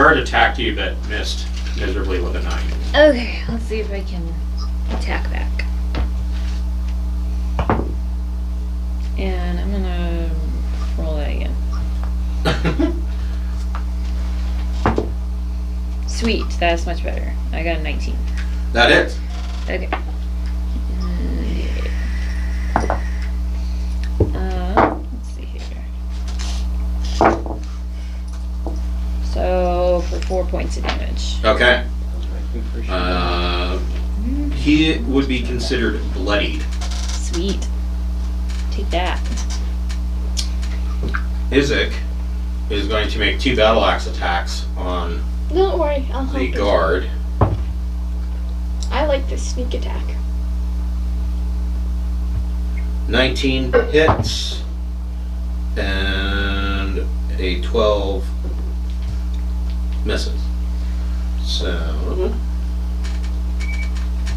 guard attacked you but missed miserably with a 9. Okay, let's see if I can attack back. And I'm gonna roll that again. Sweet, that's much better. I got a 19. That is. Okay. Let's see here. So, for 4 points of damage. Okay. He would be considered bloodied. Sweet. Take that. Isaac is going to make 2 battle axe attacks on Don't worry, I'll help the you. guard. I like this sneak attack. 19 hits and a 12 misses. So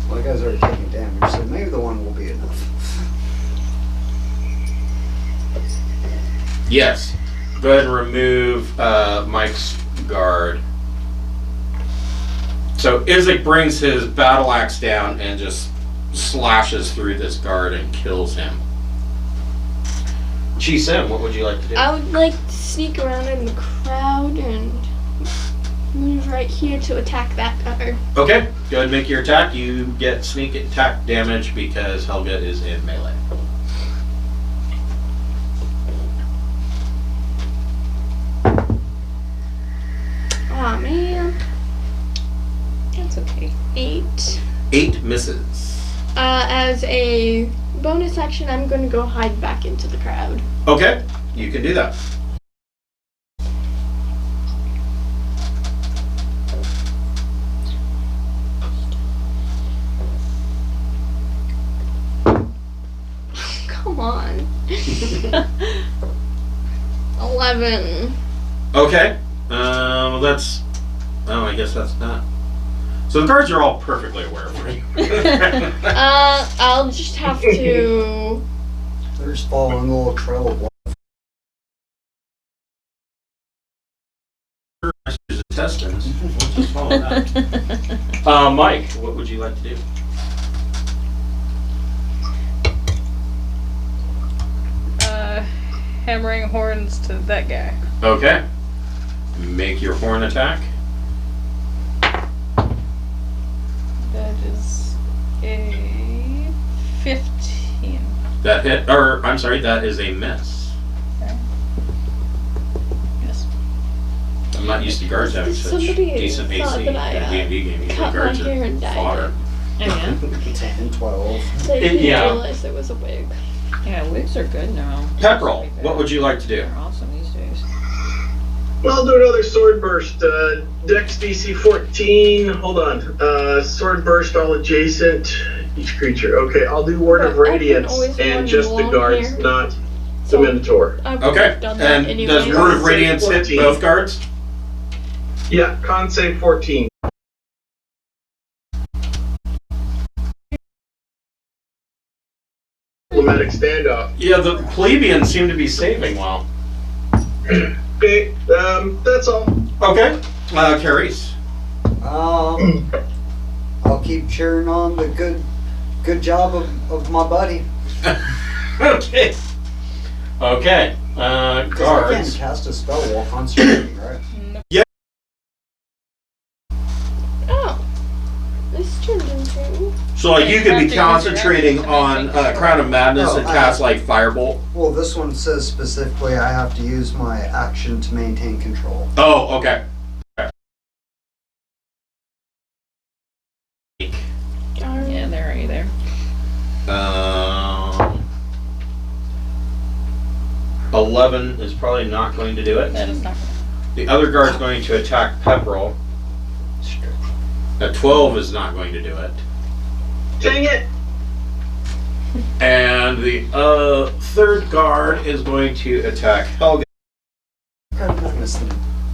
Well, the guy's already taking damage, so maybe the one will be enough. yes, go ahead and remove Mike's guard. So Isaac brings his battle axe down and just slashes through this guard and kills him. Chi-Sim, what would you like to do? I would like to sneak around in the crowd and move right here to attack that guard. Okay, go ahead and make your attack. You get sneak attack damage because Helga is in melee. Aw, man. That's okay. 8. 8 misses. As a bonus action, I'm going to go hide back into the crowd. Okay, you can do that. Come on. 11. Okay, that's... Oh, I guess that's not... So the guards are all perfectly aware of you. I'll just have to... They're just following a little trail of water. Intestines. We'll just follow that. Mike, what would you like to do? Hammering horns to that guy. Okay. Make your horn attack. That is a 15. That hit, or I'm sorry, that is a miss. Okay. Yes. I'm not used to guards having such Somebody decent thought AC in that I, a D&D game. Usually cut my guards hair and are dyed fodder. Oh, yeah? 10, 12. They didn't Yeah. realize it was a wig. Yeah, wigs are good now. Pepperell, what would you like to do? They're awesome these days. Well, I'll do another sword burst. Dex DC 14. Hold on. Sword burst all adjacent. Each creature. Okay, I'll do Word of But I can Radiance always and run just the long guards, hair. not the So- Minotaur. I've Okay, done that and anyway. does Word of Radiance hit 14. both guards? Yeah, con save 14. Diplomatic standoff. Yeah, the plebeians seem to be saving well. Okay, that's all. Okay, Carice. I'll keep cheering on the good job of my buddy. Okay. Okay, 'Cause I can't guards. cast a spell while concentrating, right? Oh. This turned into... So like you could be Crafting concentrating your on reactions to Crown of Madness Oh, and cast like Firebolt. Well, this one says specifically I have to use my action to maintain control. Oh, okay. Yeah, they're already there. 11 is probably not going to do it. That is not The other guard's going to attack Pepperell. A 12 is not going to do it. Dang it! And the third guard is going to attack Helga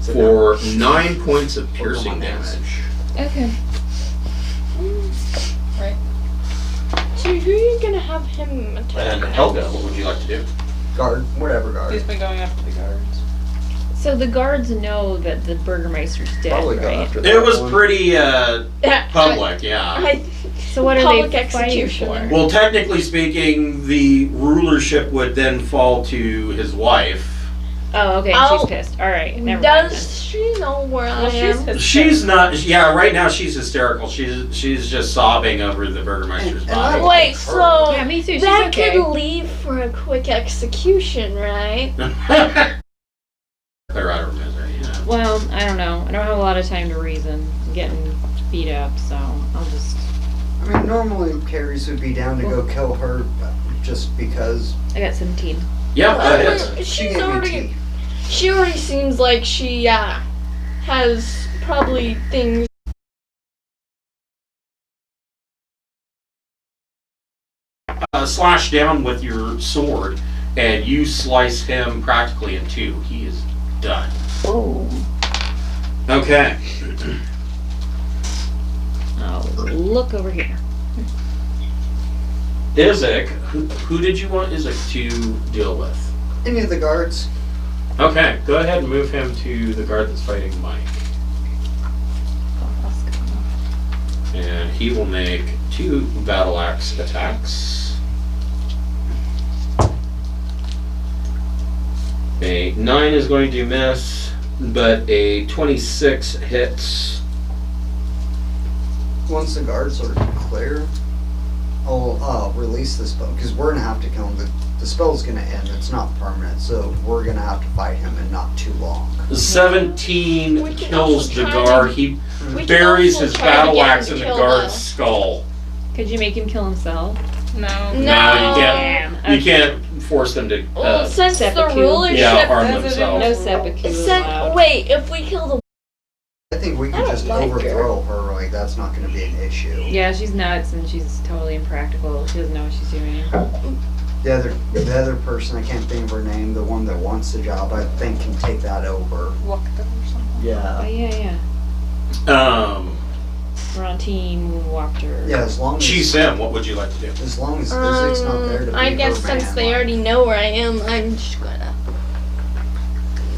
for 9 points of piercing damage. Okay. right. So who are you gonna have him attack? And Helga, what would you like to do? Guard, whatever guard. He's been going after the guards. So the guards know that the Burgomeister's dead, Probably go right? after that It was one. pretty public, yeah. So what are Public they fighting executioner. for? Well, technically speaking, the rulership would then fall to his wife. Oh, okay. Oh. She's pissed. All right. Never mind. Does she know where I Well, she's am? his She's not. Yeah, right now she's hysterical. She's just sobbing over the Burgomeister's And I body. like Wait, her. so Yeah, me too. She's that okay. could leave for a quick execution, right? Clear out her misery. Yeah. Well, I don't know. I don't have a lot of time to reason. I'm getting beat up, so I'll just. I mean, normally Carrie's would be down to go kill her, but just because I got 17. Yeah, that is. she She's gave me already. tea. She already seems like she has probably things. Slash down with your sword, and you slice him practically in two. He is done. Boom. Okay. I'll look over here. Isaac, who did you want Isaac to deal with? Any of the guards? Okay, go ahead and move him to the guard that's fighting Mike. And he will make 2 battle axe attacks. A 9 is going to miss, but a 26 hits. Once the guards are clear, I'll release the spell, because we're going to have to kill him. The spell's going to end. It's not permanent, so we're going to have to fight him in not too long. 17 We can kills also the try guard. to- He We can buries also his try to battle get him axe to in the kill guard's the- skull. Could you make him kill himself? No. No. No, you can't. Damn. You can't force them to. Well, since the seppuku. rulership. Yeah, harm Does it themselves. No seppuku allowed. Wait, if we kill the. I think we I can don't just like her. overthrow her. Like, that's not going to be an issue. Yeah, she's nuts and she's totally impractical. She doesn't know what she's doing. The other person, I can't think of her name, the one that wants the job, I think can take that over. Wachter or something. Oh, Yeah. yeah. We're on Team Wachter. Yeah, as long as Sim, what would you like to do? As long as Isaac's not there to be I guess her since man, they like- already know where I am, I'm just gonna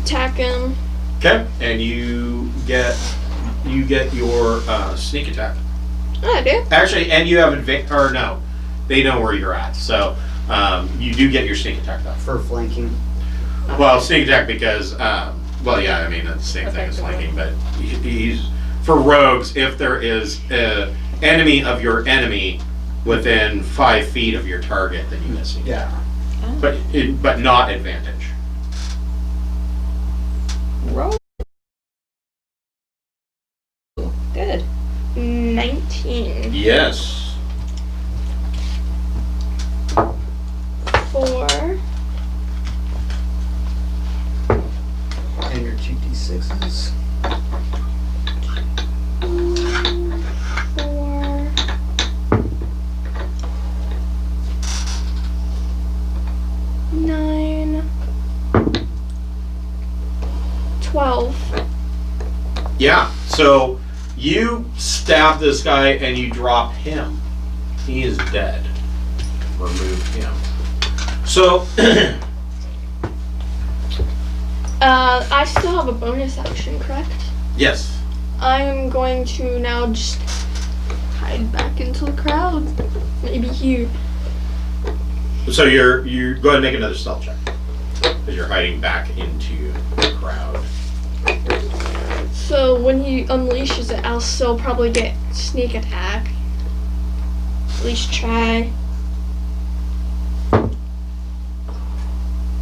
attack him. Okay, and you get your sneak attack. I do. Actually, and you have or no, they know where you're at, so you do get your sneak attack though. for flanking. Well, sneak attack because well, yeah, I mean that's the same thing as flanking, but he's for rogues. If there is an enemy of your enemy within 5 feet of your target, then you get sneak attack. Yeah. But not advantage. Roll. Good. 19. Yes. 4. And your 2d6s. 4. 9. 12. Yeah. So you stab this guy and you drop him. He is dead. Remove him. So I still have a bonus action, correct? yes. I'm going to now just hide back into the crowd. Maybe here. So you go ahead and make another stealth check because you're hiding back into the crowd. So when he unleashes it, I'll still probably get sneak attack. At least try.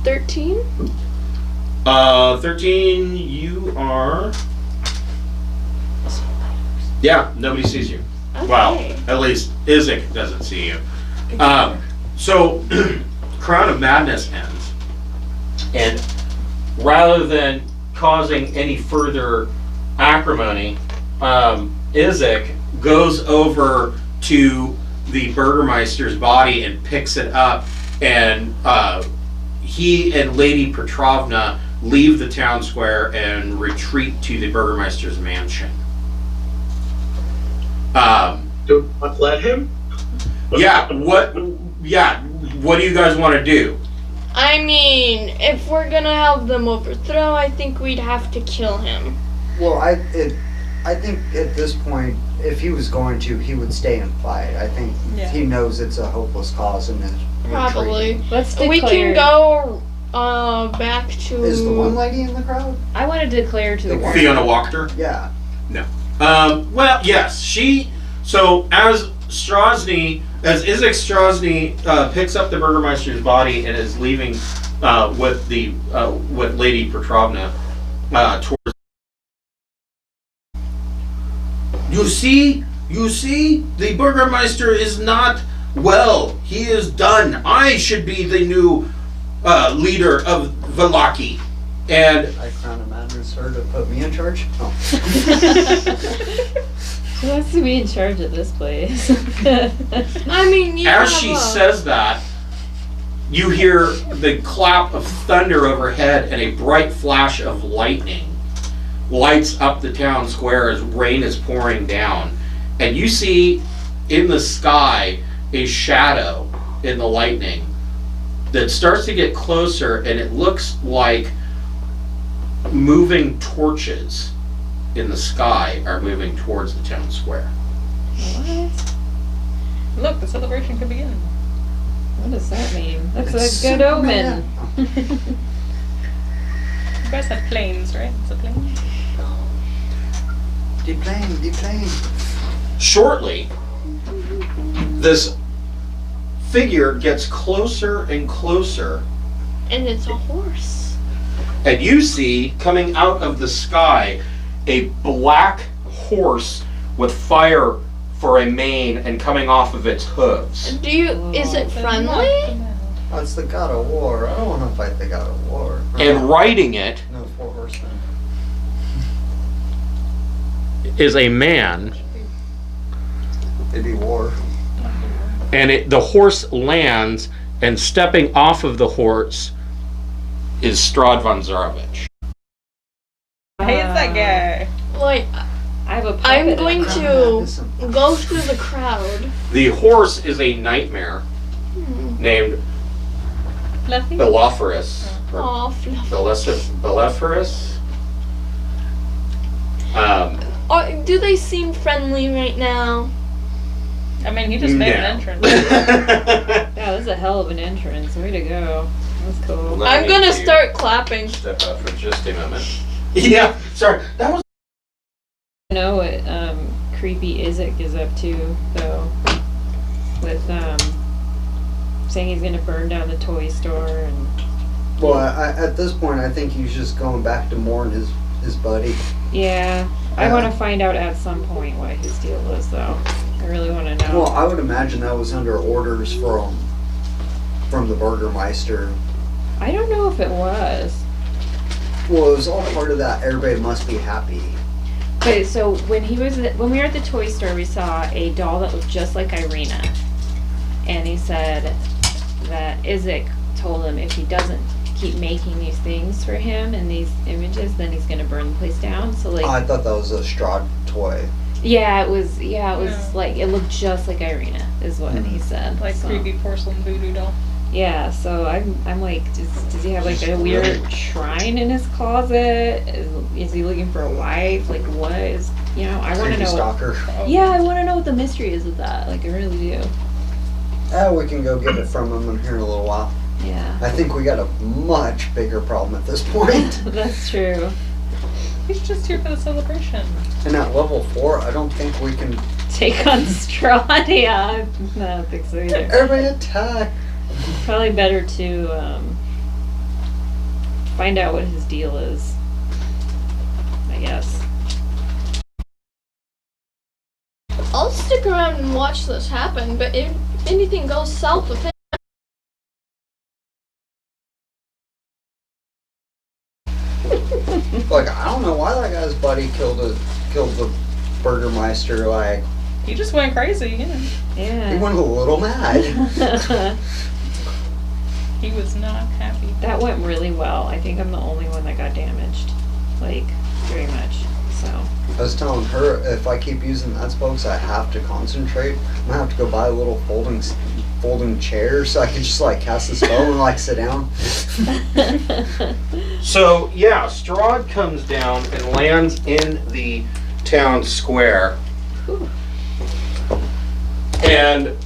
13? 13. You are. Yeah. Nobody sees you. Okay. Well, at least Isaac doesn't see you. So, Crown of Madness ends, and rather than causing any further acrimony, Isaac goes over to the Burgomeister's body and picks it up, and he and Lady Petrovna leave the town square and retreat to the Burgomeister's mansion. Do I let him? Yeah, what do you guys want to do? I mean, if we're gonna have them overthrow, I think we'd have to kill him. Well, I think at this point, if he was going to, he would stay and fight. I think Yeah. he knows it's a hopeless cause and is Probably. retreating. Let's declare. We can go back to. Is the one lady in the crowd? I want to declare to the The one- crowd. Fiona Wachter? Yeah. Well, yes, so as Izek Strahd picks up the Burgomeister's body and is leaving with Lady Petrovna towards. You see, the Burgomeister is not well. He is done. I should be the new leader of Vallaki. And I crown a madness her to put me in charge. Oh. Who wants to be in charge of this place? I mean, you as have she a- says that, you hear the clap of thunder overhead and a bright flash of lightning lights up the town square as rain is pouring down. And you see in the sky a shadow in the lightning that starts to get closer, and it looks like moving torches in the sky are moving towards the town square. What? Look, the celebration could begin. What does that mean? That's It's a good Superman. omen. You guys have planes, right? It's a plane. Deplane. Shortly, this figure gets closer and closer, And it's a horse. and you see coming out of the sky a black horse with fire for a mane and coming off of its hooves. Is it friendly? That's the god of war. I don't want to fight the god of war. And riding it No, 4 horsemen. is a man, It'd be war. and the horse lands, and stepping off of the horse is Strahd von Zarovich. Hey, it's that guy. Like, I have a puppet. I'm going Crown to madness. go through the crowd. The horse is a nightmare named Fluffy. Belophoris. Or Oh, fluffy. Belophoris? Do they seem friendly right now? I mean, he just made an entrance. Yeah, that's a hell of an entrance. Way to go. That's cool. Let I'm me gonna do- start clapping. Step up for just a moment. Yeah, sorry. That was. I know what creepy Izek is up to, though. With saying he's gonna burn down the toy store and. Well, at this point, I think he's just going back to mourn his buddy. Yeah, I want to find out at some point what his deal is, though. I really want to know. Well, I would imagine that was under orders from the Burgomeister. I don't know if it was. Well, it was all part of that. Everybody must be happy. Okay, so when we were at the toy store, we saw a doll that looked just like Irina, and he said that Izek told him if he doesn't keep making these things for him and these images, then he's gonna burn the place down. So like, I thought that was a Strahd toy. yeah, it was Yeah. like it looked just like Irina, is what he said. Like so. creepy porcelain voodoo doll. Yeah, so I'm like, does he have like a weird shrine in his closet? Is he looking for a wife? Like what is, I want to Creepy know. stalker. Yeah, I want to know what the mystery is with that. Like I really do. We can go get it from him in here in a little while. Yeah, I think we got a much bigger problem at this point. that's true. He's just here for the celebration. And at level 4, I don't think we can. Take on Strahd. Yeah, I don't think so either. Everybody attack! Probably better to find out what his deal is, I guess. I'll stick around and watch this happen, but if anything goes south with him, Like, I don't know why that guy's buddy killed the Burgomeister. Like, He just went crazy, he Yeah. went a little mad. He was not happy. That went really well. I think I'm the only one that got damaged. Like, very much. So. I was telling her if I keep using that spokes, I have to concentrate. I'm gonna have to go buy a little folding folding chair so I could just like cast the spell and like sit down. So yeah, Strahd comes down and lands in the town square. And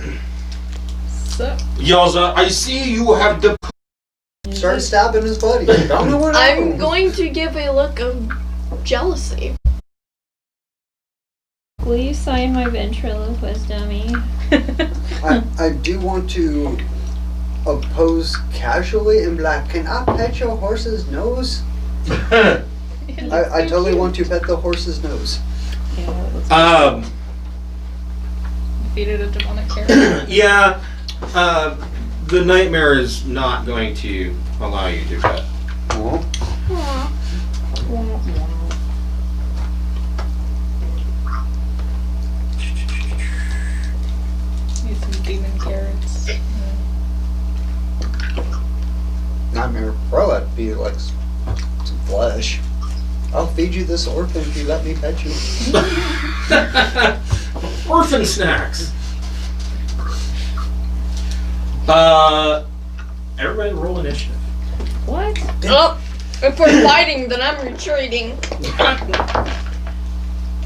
So, yells out, "I see you have deposed." Start stabbing his buddy. Don't know what I'm happened. going to give a look of jealousy. Will you sign my ventriloquist dummy? I do want to oppose casually and be like, can I pet your horse's nose? I totally want to pet the horse's nose. Yeah, that looks defeated a demonic character. Yeah, the nightmare is not going to allow you to pet. Oh. Aw. Need some demon carrots. Nightmare. Bro, that'd be like some flesh. I'll feed you this orphan if you let me pet you. Orphan snacks. Everybody roll initiative. What? Oh, if we're fighting, then I'm retreating.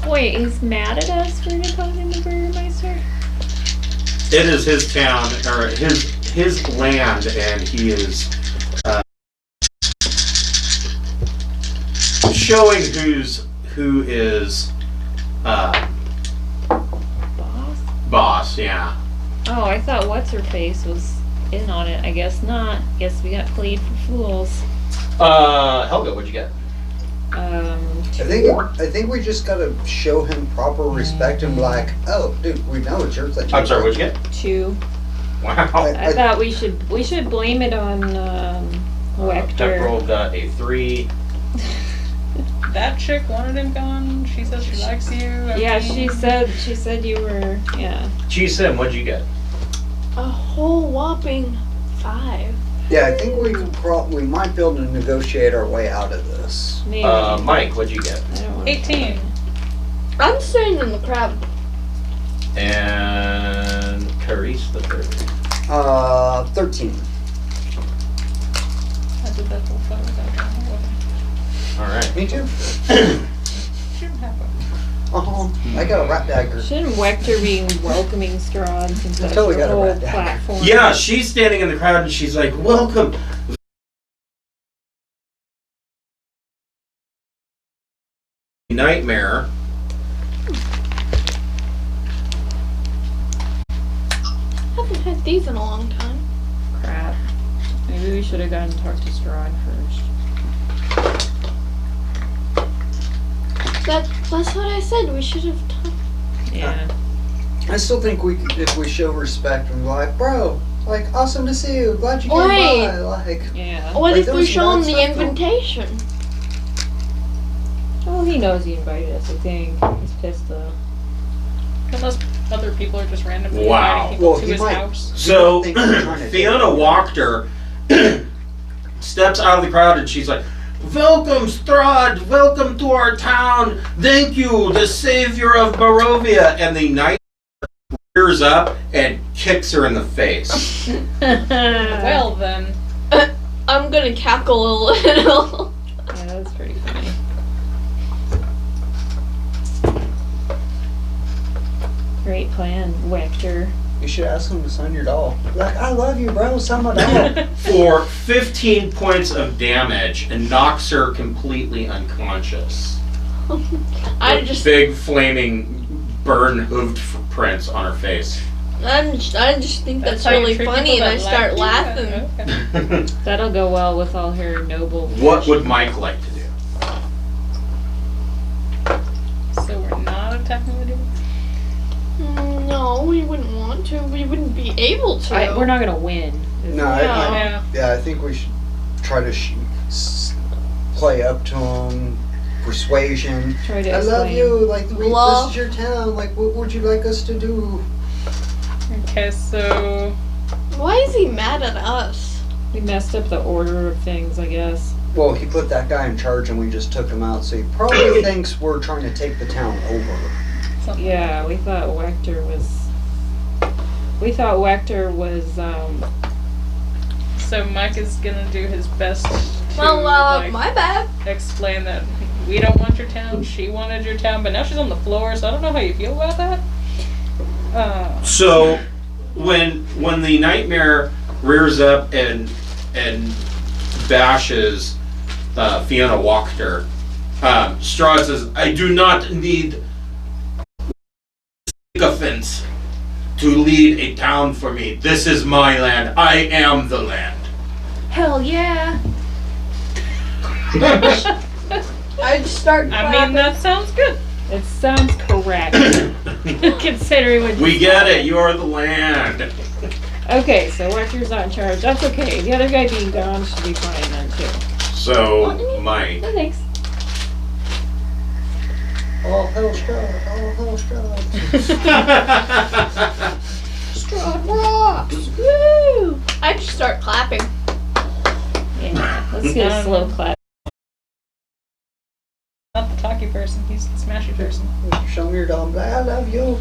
Wait, he's mad at us for deposing the Burgomeister? It is his town, or his land, and he is showing who is Boss? boss. Yeah. Oh, I thought what's her face was in on it. I guess not. Guess we got played for fools. Helga, what'd you get? I think we just gotta show him proper respect and be like, oh, dude, we know it's your thing. I'm sorry, what'd you get? 2. Wow. I thought we should blame it on Wachter. Pepperell got a 3. That chick wanted him gone. She says she likes you. Yeah, she said you were, yeah. G-Sim, what'd you get? A whole whopping 5. Yeah, I think we might be able to negotiate our way out of this. Maybe. Mike, what'd you get? I don't wanna 18. I'm staying in the crowd. And Carice the third. 13. I did that whole fight without drawing a weapon. Alright. Me too. Shouldn't happen. I got a rat dagger. Shouldn't Wachter be welcoming Strahd since that's Totally the got a whole rat dagger. platform? Yeah, she's standing in the crowd and she's like, "Welcome." Nightmare. Haven't had these in a long time. Crap. Maybe we should have gone and talked to Strahd first. That's what I said. We should have talked. Yeah. I still think if we show respect and be like, bro, like, awesome to see you, glad you came Wait. by, like. Yeah. What Like, if there we was show him some the bad stuff invitation? Oh, he knows he invited us, I think. He's pissed though. Unless other people are just randomly Wow. inviting people Well, to he his might- house. So, think we're trying to Fiona take it. Wachter steps out of the crowd and she's like, "Welcome, Strahd! Welcome to our town! Thank you, the savior of Barovia!" And the knight rears up and kicks her in the face. Well then. I'm gonna cackle a little. Yeah, that's pretty funny. Great plan, Wachter. You should ask him to sign your doll. Be like, I love you, bro, sign my doll. For 15 points of damage and knocks her completely unconscious. I With just big flaming burn hooved prints on her face. I just think that's, how you really treat funny, people and I that start like you? laughing. Okay. That'll go well with all her noble. What would Mike like to do? So we're not attacking the demon? No, we wouldn't want to. We wouldn't be able to. We're not gonna win. No, Yeah. yeah, I think we should try to play up to him, persuasion. Try to I love explain. you, like, this Love. is your town, like, what would you like us to do? Okay, so Why is he mad at us? We messed up the order of things, I guess. Well, he put that guy in charge and we just took him out, so he probably thinks we're trying to take the town over. something. Yeah, we thought Wachter was. We thought Wachter was, So Mike is gonna do his best to Well, like, my bad. explain that we don't want your town, she wanted your town, but now she's on the floor, so I don't know how you feel about that. So, when the nightmare rears up and bashes Fiona Wachter, Strahd says, "I do not need sycophants to lead a town for me. This is my land. I am the land." hell yeah. I just start I mean, clapping. that sounds good. It sounds correct. Considering what We get it. You are the land. Okay, so Wachter's not in charge. That's okay. The other guy being gone should be fine then too. So, Mike. No thanks. All hell Strahd, all hell Strahd. Strahd rocks! Woo! I just start clapping. Yeah, let's get a slow clap. Not the talky person, he's the smashy person. Show me your dog. I love you.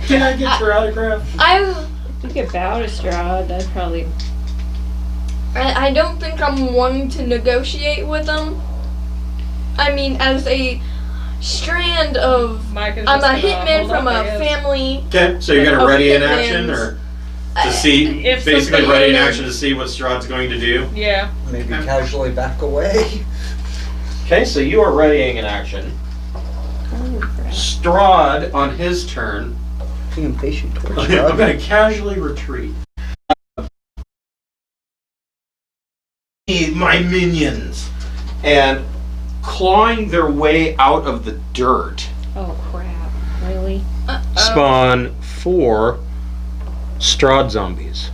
Can I get your autograph? I We could bow to Strahd. That'd probably. don't think I'm wanting to negotiate with them. I mean, as a strand of, Mike is I'm just a gonna hitman hold from up, I a guess. family. Okay, so you're gonna Of ready in hitmans. action, or to see, If basically something ready in is- action to see what Strahd's going to do? Yeah. Maybe casually back away. Okay, so you are readying in action. Oh, crap. Strahd, on his turn, Being impatient towards I'm Strahd. gonna casually retreat. My minions, and clawing their way out of the dirt, Oh crap! Really? spawn 4 Strahd zombies.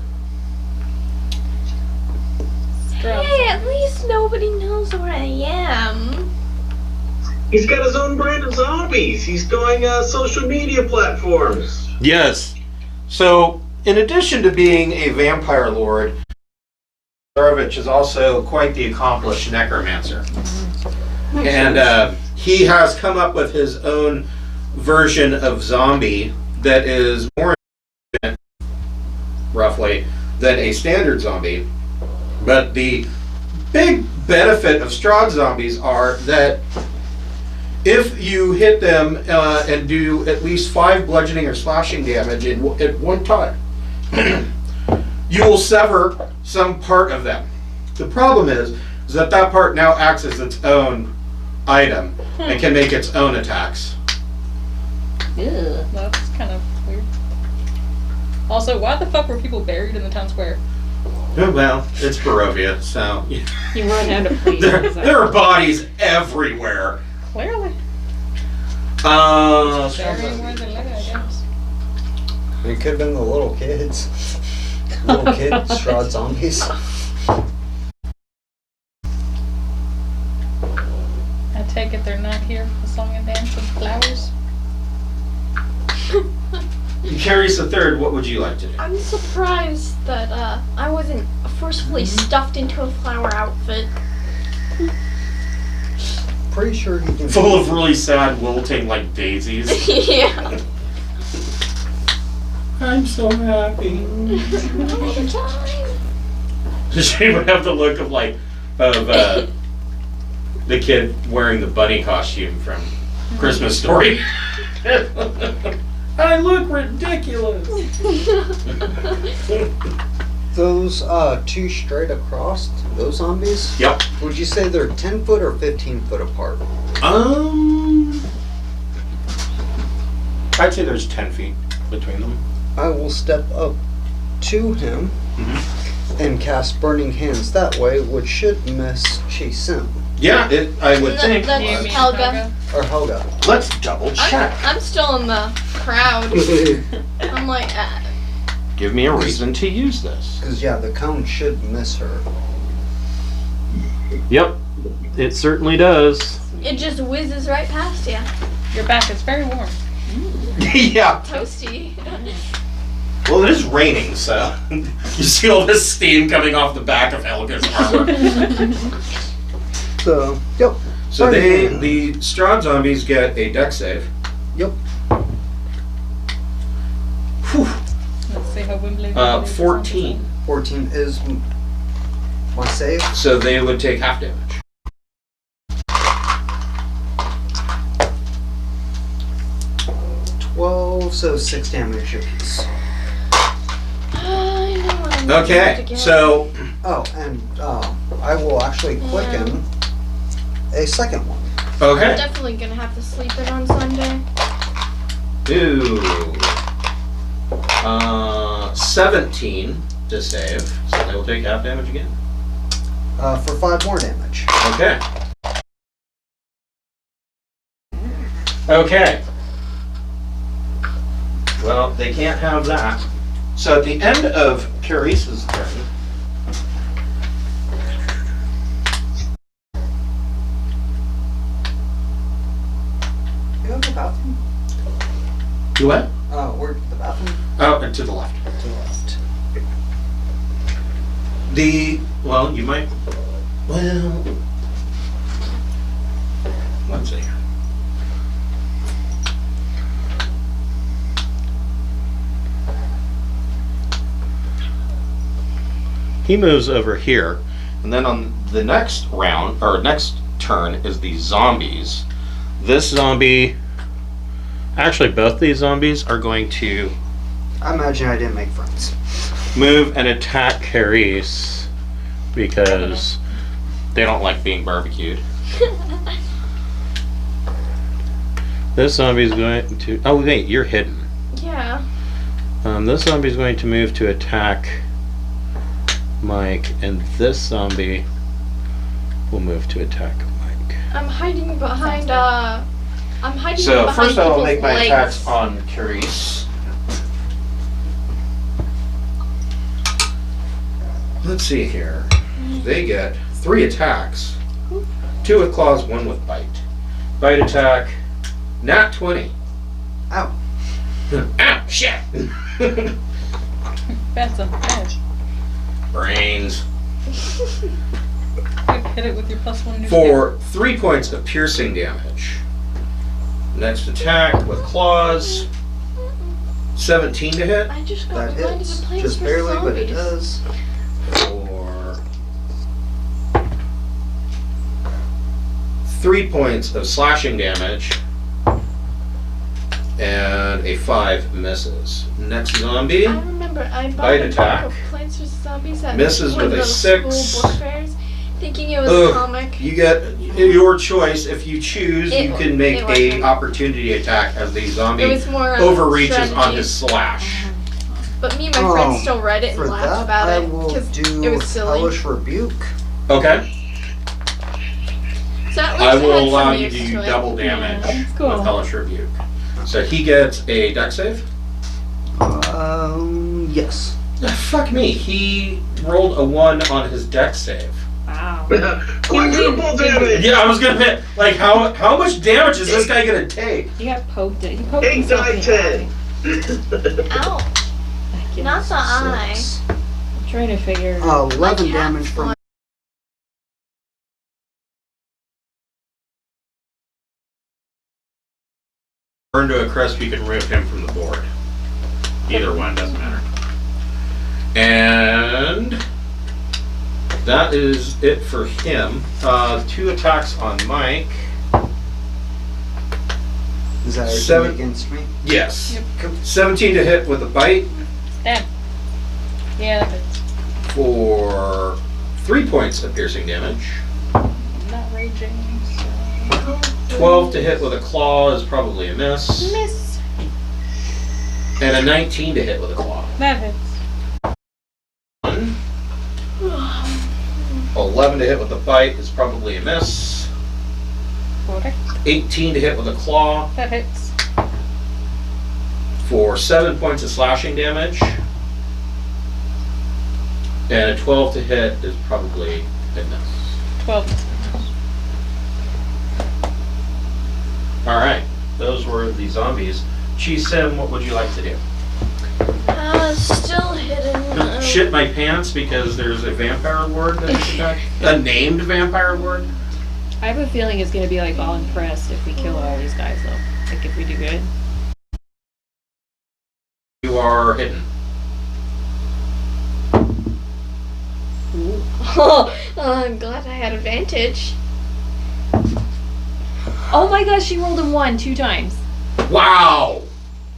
Hey, at least nobody knows where I am. He's got his own brand of zombies. He's going social media platforms. Yes. So, in addition to being a vampire lord, Vallakovich is also quite the accomplished necromancer. And he has come up with his own version of zombie that is more intelligent, roughly, than a standard zombie. But the big benefit of Strahd zombies are that if you hit them and do at least 5 bludgeoning or slashing damage at one time, you will sever some part of them. The problem is that that part now acts as its own item and can make its own attacks. Ew. That's kind of weird. Also, why the fuck were people buried in the town square? Oh, well, it's Barovia, so You run out of places. there are bodies everywhere. Clearly. Burying where they lay, I guess. It could have been the little kids. Little kid Strahd zombies. I take it they're not here for the song and dance with flowers. Carries the third, what would you like to do? I'm surprised that I wasn't forcefully stuffed into a flower outfit. Pretty sure he can. Full of really sad wilting like daisies. Yeah. I'm so happy. She would have the look of the kid wearing the bunny costume from Christmas Story. I look ridiculous. Those two straight across, those zombies, Yep. would you say they're 10 foot or 15 foot apart? I'd say there's 10 feet between them. I will step up to him and cast Burning Hands that way, which should miss Chase him. Yeah, I would think. That's You mean Helga. Or Helga. Let's double check. I'm still in the crowd. I'm like, Give me a reason to use this. Because, yeah, the cone should miss her. Yep, it certainly does. it just whizzes right past you. Your back is very warm. Yeah. Toasty. Well, it is raining, so you see all this steam coming off the back of Helga's armor. So, yep. So the Strahd zombies get a dex save. Yep. Whew. Wimbledon, Wimbledon, 14. 14 is my save. So they would take half damage. 12, so 6 damage apiece. I know what I'm gonna have to Okay, get. so Oh, and I will actually quicken a second one. I'm okay. definitely gonna have to sleep in on Sunday. Ooh. 17 to save, so they will take half damage again. For 5 more damage. Okay. Okay. Well, they can't have that. So at the end of Carice's turn, You have the bathroom? do what? Where's the bathroom? Oh, and to the left. To the left. Well, you might. Well, let's see. He moves over here, and then on the next round, or next turn, is the zombies. This zombie, actually both these zombies are going to I imagine I didn't make friends. move and attack Carice because they don't like being barbecued. This zombie is going to. Oh wait, you're hidden. Yeah. This zombie is going to move to attack Mike, and this zombie will move to attack Mike. I'm hiding behind I'm hiding So behind first I will make people's my legs. attacks on Carice. Let's see here. They get 3 attacks. 2 with claws, 1 with bite. Bite attack, nat 20. Ow. Ow, shit! That's unfair. Brains. Hit it with your +1 new For 3 points of piercing damage. Next attack with claws, 17 to hit. I just got That reminded hits. of plans Just for barely, but it zombies. does. For 3 points of slashing damage. And a 5 misses. Next zombie. I remember I bought Bite a attack. book of Plants vs. Zombies at Misses one of with a those 6. school book fairs, thinking it was Ugh. a comic. You get your choice. If you choose, It you wa- can make it a wasn't. opportunity attack as the It zombie was more overreaches on strategy. his slash. But me and my friends Oh, still read it For and laughed that, about I it will because do it was silly. Hellish Rebuke. Okay. So at least I it will had allow some you to use do it. double damage That's cool. with Hellish Rebuke. So he gets a dex save. Yes. Fuck me. He rolled a 1 on his dex save. Wow. Quadruple damage! Yeah, I was gonna hit. Like, how much damage is this guy gonna take? He got poked. He poked 8 himself die in the 10. Ow! eye. Not the eye. 6. I'm trying to figure. 11 My cat damage from. Burn to a crisp, you can remove him from the board. Either one, doesn't matter. And that is it for him. 2 attacks on Mike. Is that Seven. everything against me? Yes. 17 to hit with a bite Stab. Yeah, that hits. for 3 points of piercing damage. I'm not raging, so... 12 to hit with a claw is probably a miss. Miss. And a 19 to hit with a claw. That hits. 11 to hit with a bite is probably a miss. 40. 18 to hit with a claw That hits. for 7 points of slashing damage. And a 12 to hit is probably a miss. 12. Alright, those were the zombies. Chi-Sim, what would you like to do? Still hidden. Shit my pants because there's a vampire lord that is attacked? A named vampire lord? I have a feeling it's gonna be like all impressed if we kill all these guys though. Like if we do good. You are hidden. Oh, I'm glad I had advantage. Oh my gosh, she rolled a 1 2 times. Wow.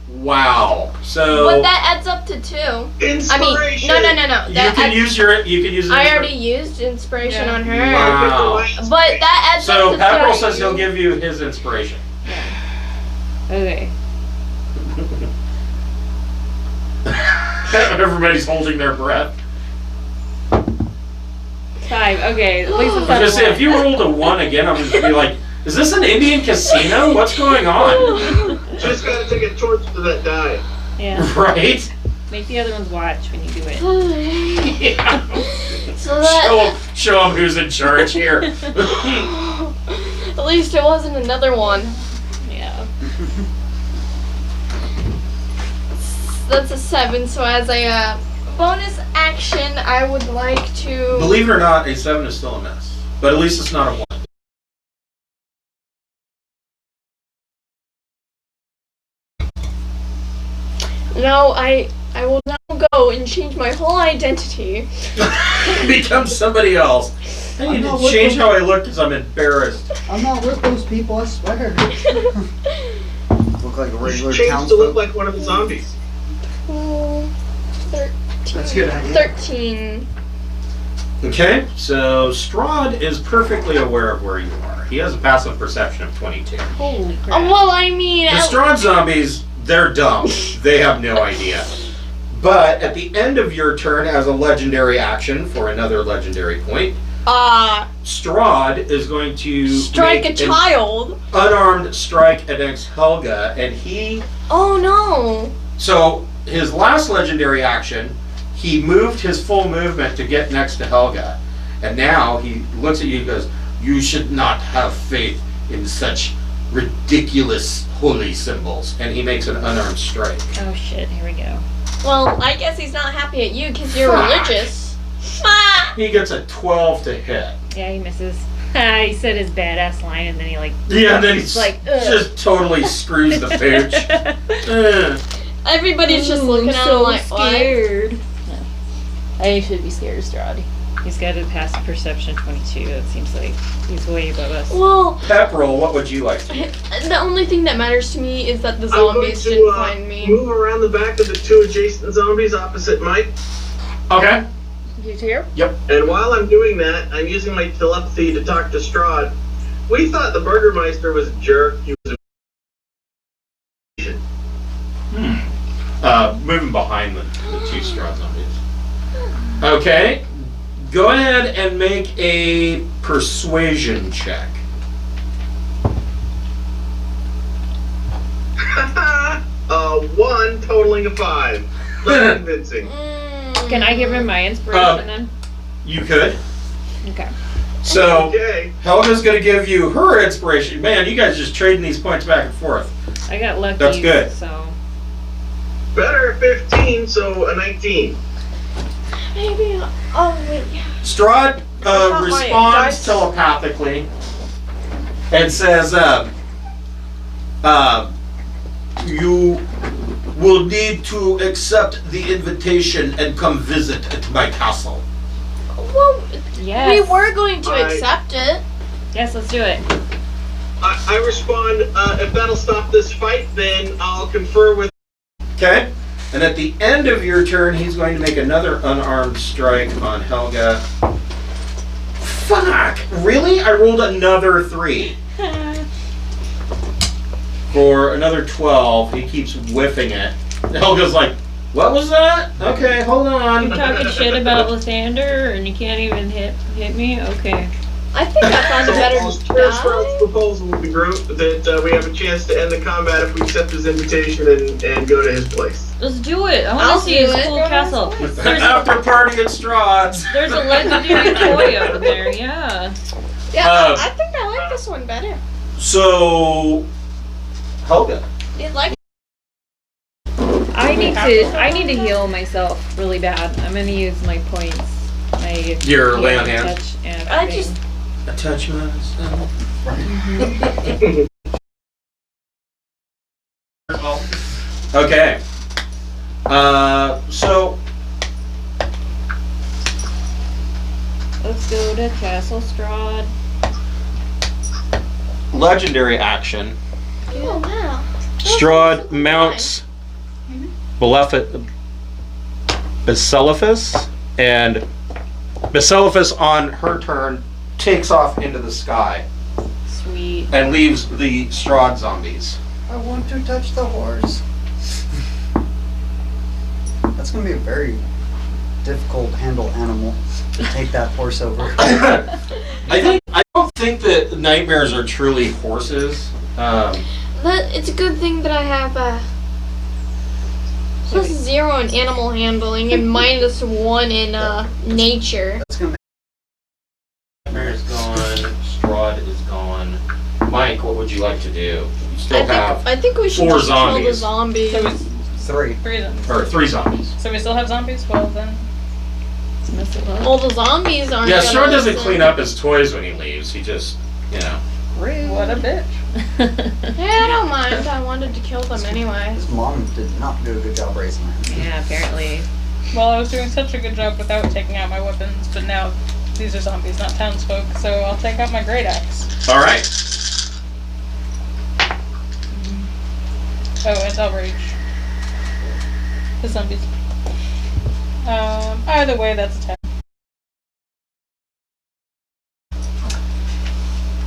Wow. So But that adds up to 2. Inspiration. I mean, no. you can use it. I already used inspiration Yeah. on her. Wow. But that adds So up to Pepperell 2. says he'll give you his inspiration. Okay. Everybody's holding their breath. 5. Okay, at least it's I was not gonna say, a if you rolled a 1 again, I'm gonna be like, is this an Indian casino? What's going on? Just gotta take a torch to that die. Yeah. Right? Make the other ones watch when you do it. Yeah. So that Show him who's in charge here. at least it wasn't another one. Yeah. That's a 7. So as a bonus action, I would like to. Believe it or not, a 7 is still a miss. But at least it's not a 1. No, I will now go and change my whole identity. Become somebody else. I need I'm not to change looking- how I look because I'm embarrassed. I'm not with those people, I swear. Look like a You regular should change to townsfolk. look like one of the zombies. 13. That's a good idea. 13. Okay, so Strahd is perfectly aware of where you are. He has a passive perception of 22. Holy crap. Well, I mean, The Strahd zombies, they're dumb. They have no idea. But at the end of your turn as a legendary action for another legendary point, Strahd is going to strike a make child. an unarmed strike against Helga, and he. Oh no. So his last legendary action, he moved his full movement to get next to Helga, and now he looks at you and goes, "You should not have faith in such ridiculous holy symbols," and he makes an unarmed strike. Oh shit, here we go. Well, I guess he's not happy at you because you're Fuck. religious. Ah! He gets a 12 to hit. Yeah, he misses. He said his badass line and then he like. Yeah, and then he's Like, ugh. just totally screws the pooch. Ugh. Everybody's just looking at him like, what? scared. No. I should be scared of Strahd. He's got a passive perception 22. That seems like he's way above us. Well, Pepperell, what would you like to do? the only thing that matters to me is that the I'm going zombies didn't to find me. move around the back of the 2 adjacent zombies opposite Mike. Okay. You here? And while I'm doing that, I'm using my telepathy to talk to Strahd. We thought the Burgomeister was a jerk. He was a Moving behind the 2 Strahd zombies. Okay. Go ahead and make a persuasion check. 1 totaling a 5. Not convincing. Can I give him my inspiration then? You could. Okay. So, Okay. Helga's going to give you her inspiration. Man, you guys just trading these points back and forth. I got lucky. That's good. So. Better 15, so a 19. Maybe. Oh wait. Strahd Not my responds dice. telepathically and says, you will need to accept the invitation and come visit at my castle. Well, Yes. we were going to I- accept it. Yes, let's do it. I respond, if that'll stop this fight, then I'll confer with. Okay? And at the end of your turn, he's going to make another unarmed strike on Helga. Fuck! Really? I rolled another 3. For another 12, he keeps whiffing it. Helga's like, what was that? Okay, hold You're on. talking shit about Lysander and you can't even hit me? Okay. I think I found a better First round's die. proposal would be that we have a chance to end the combat if we accept his invitation and go to his place. Let's do it. I I'll want to see his do it. cool castle. After party at Strahd's. There's a legendary toy over there, yeah. Yeah, I think I like this one better. So, Helga. It like I need to heal myself really bad. I'm gonna use my points. My Your lay on hands? touch and I everything. just A touch myself. Okay. let's go to Castle Strahd. Legendary action. Oh wow. Strahd mounts Basiliphus, and Basiliphus on her turn takes off into the sky Sweet. and leaves the Strahd zombies. I want to touch the horse. That's gonna be a very difficult handle animal to take that horse over. I don't think that nightmares are truly horses. It's a good thing that I have +0 in animal handling and -1 in nature. That's gonna Nightmare's gone. Strahd is gone. Mike, what would you like to do? You still have I think we should 4 just kill the zombies. zombies. So it's 3. 3 zombies. or 3 zombies. So we still have zombies? Well then. Let's mess it up. Well, the zombies aren't. Yeah, gonna Strahd doesn't listen. clean up his toys when he leaves. He just, you know. Rude. What a bitch. Yeah, I don't mind. I wanted to kill them anyway. His mom did not do a good job raising him. Yeah, apparently. Well, I was doing such a good job without taking out my weapons, but now these are zombies, not townsfolk, so I'll take out my great axe. All right. Oh, and I'll rage. The zombies. Either way, that's a 10.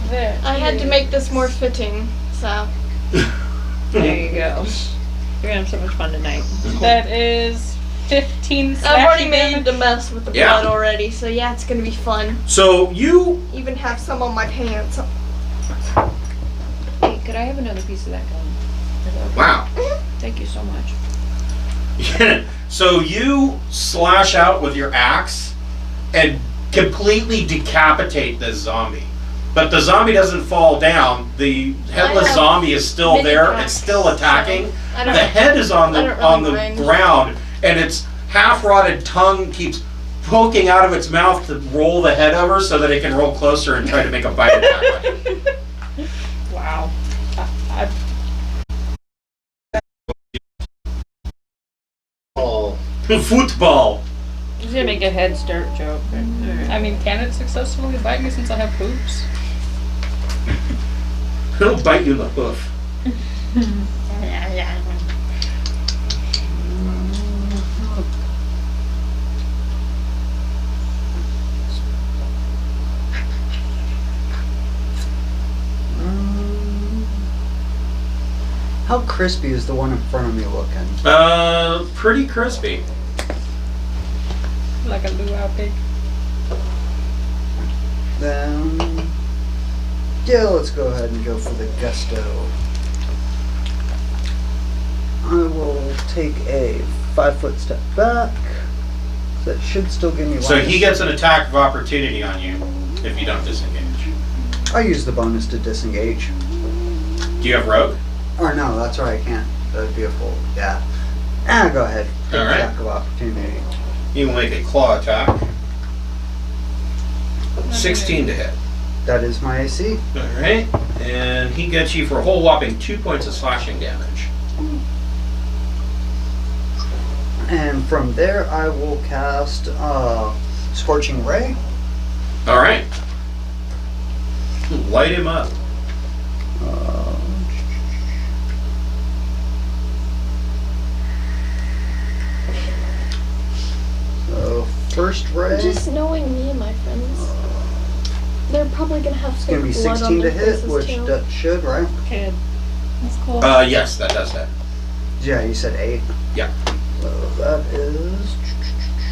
There. I had to make this more fitting, so. There you go. You're gonna have so much fun tonight. That is 15 I've already slashing made damage. the mess with the Yeah. blood already, so yeah, it's gonna be fun. So you Even have some on my pants. Hey, could I have another piece of that gun? Is that okay? wow. Thank you so much. So you slash out with your axe and completely decapitate this zombie. But the zombie doesn't fall down. The headless have zombie is still mini there. axe, It's still attacking. so I don't The head is on I the don't on really the mind. ground, and its half-rotted tongue keeps poking out of its mouth to roll the head over so that it can roll closer and try to make a bite attack on you. Wow. Football. He's gonna make a head start joke. I mean, can it successfully bite me since I have hooves? He'll bite you in the hoof. How crispy is the one in front of me looking? Pretty crispy. Like a luau pig. Then, yeah, let's go ahead and go for the gusto. I will take a 5-foot step back. That should still give me. So he gets an attack of opportunity on you if you don't disengage. I use the bonus to disengage. Do you have rogue? Or no, that's right, I can't. That'd be a full. Yeah. Go ahead. Take All right. attack of opportunity. You will make a claw attack. 16 to hit. That is my AC. Alright. And he gets you for a whole whopping 2 points of slashing damage. And from there, I will cast Scorching Ray. Alright. Light him up. So, first ray. Just knowing me and my friends, they're probably gonna have It's some going to be blood 16 on to their hit, faces which too. that should, right? Good. That's cool. Yes, that does hit. Yeah, you said 8. Yeah. So that is.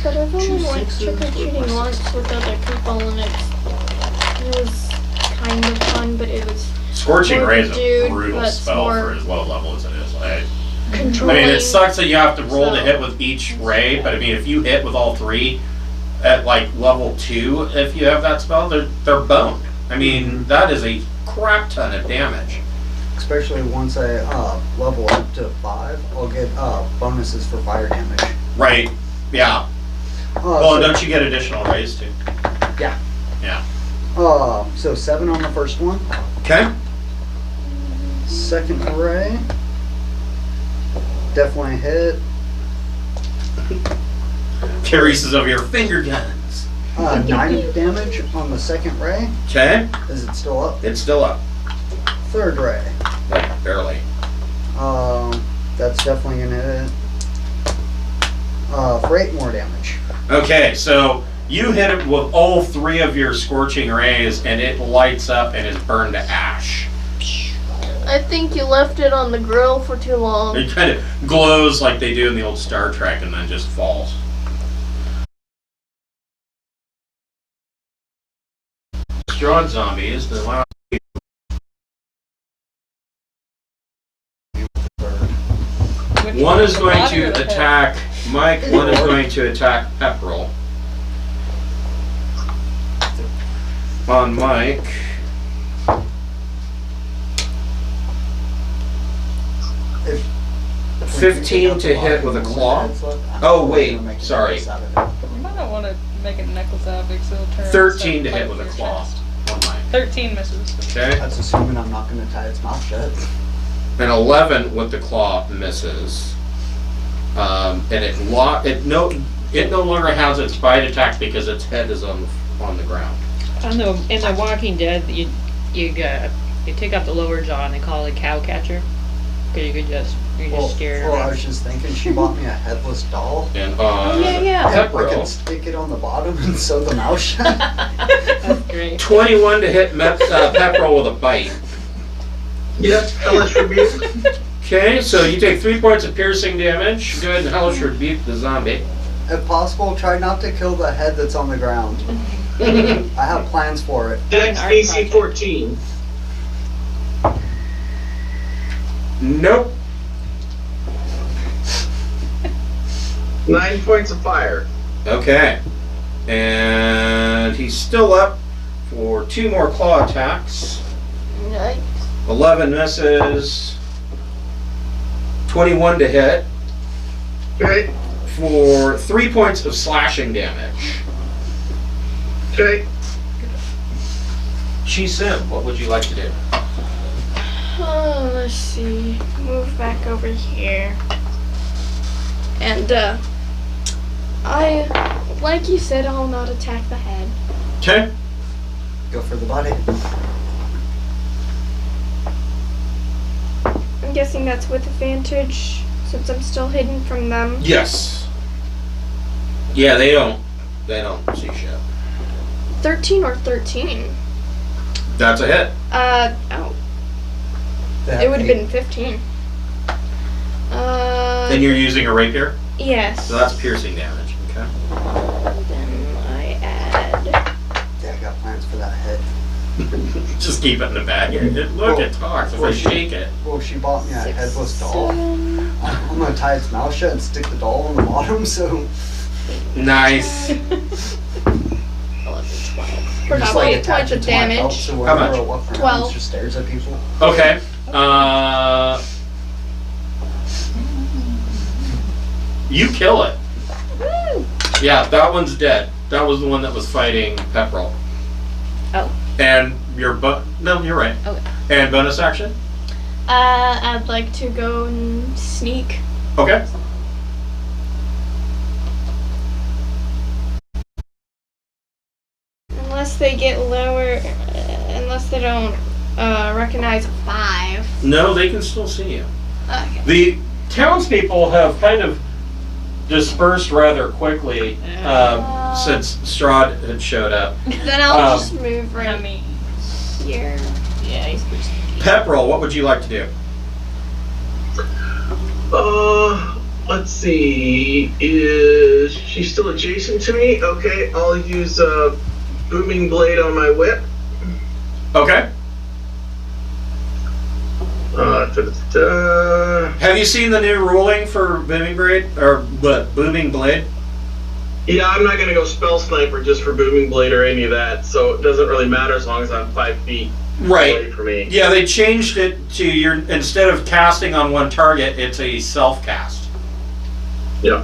But I've only Two went sixes trick-or-treating with my once with other people, and it was kind of fun, but it was Scorching More Ray is a dude, brutal but spell more for as low level as it is. I controlling. mean, it sucks that you have to roll to So- hit with each ray, but I mean, if you hit with all 3 at like level 2, if you have that spell, they're boned. I mean, that is a crap ton of damage. Especially once I level up to 5, I'll get bonuses for fire damage. Right. Yeah. Well, and don't you get additional rays too? Yeah. Yeah. So 7 on the first one. Okay. Second ray. Definitely a hit. Caries of your finger guns. 9 damage on the second ray. Okay, Is it still up? it's still up. Third ray. Like, barely. That's definitely gonna hit. For 8 more damage. Okay, so you hit it with all 3 of your scorching rays, and it lights up and is burned to ash. I think you left it on the grill for too long. It kind of glows like they do in the old Star Trek, and then just falls. Strahd zombies, the last. Which One is the going body or to the head? attack Mike, one is going to attack Pepperell. On Mike. If 15 to hit with a claw. Oh, wait, sorry. You might not want to make a necklace out of it, so it'll turn. 13 to so hit light with a your claw. chest. On Mike. 13 misses. Okay. That's assuming I'm not gonna tie its mouth shut. An 11 with the claw misses. And it no longer has its bite attack because its head is on the ground. In the Walking Dead, you take up the lower jaw and they call it a cow catcher. Cause you just steer it I around. was just thinking she bought me a headless doll. And yeah. I can Pepperell, stick it on the bottom and sew the mouth shut. That's great. 21 to hit Pepperell with a bite. Yep, hellish rebuke. Okay, so you take 3 points of piercing damage. Go ahead and hellish rebuke the zombie. If possible, try not to kill the head that's on the ground. I have plans for it. Dex Art DC project. 14. Nope. 9 points of fire. Okay. And he's still up for 2 more claw attacks. Yikes. 11 misses. 21 to hit Okay, for 3 points of slashing damage. okay. Sim, what would you like to do? Oh, let's see. Move back over here. And, like you said, I'll not attack the head. Okay. Go for the body. I'm guessing that's with advantage, since I'm still hidden from them. Yes. Yeah, they don't see shit. 13 or 13? That's a hit. Oh. It would have been 15. Then you're using a rapier, Yes. so that's piercing damage. Okay. Then I add. Yeah, I got plans for that head. Just keep it in the bag. Look, it talks. If I shake it. Well, she bought me a Six, headless doll. 7. I'm gonna tie its mouth shut and stick the doll on the bottom, so Nice. 11, 12. For just about like 8 points attach of it to my belt, damage. so How whenever much? I walk around, 12. it just stares at people. Okay. You kill it. Woo! Yeah, that one's dead. That was the one that was fighting Pepperell. Oh. And no, you're right. Okay. And bonus action? I'd like to go and sneak. Okay. Unless they get lower, unless they don't recognize a 5. No, they can still see you. Okay. The townspeople have kind of dispersed rather quickly since Strahd had showed up. Then I'll just move I right mean, here. Yeah, he's pretty sneaky. Pepperell, what would you like to do? Let's see. Is she still adjacent to me? Okay, I'll use a booming blade on my whip. Okay. Have you seen the new ruling for booming blade or booming blade? Yeah, I'm not gonna go spell sniper just for booming blade or any of that, so it doesn't really matter as long as I'm 5 feet away from me. Yeah, they changed it to instead of casting on one target, it's a self cast. Yeah.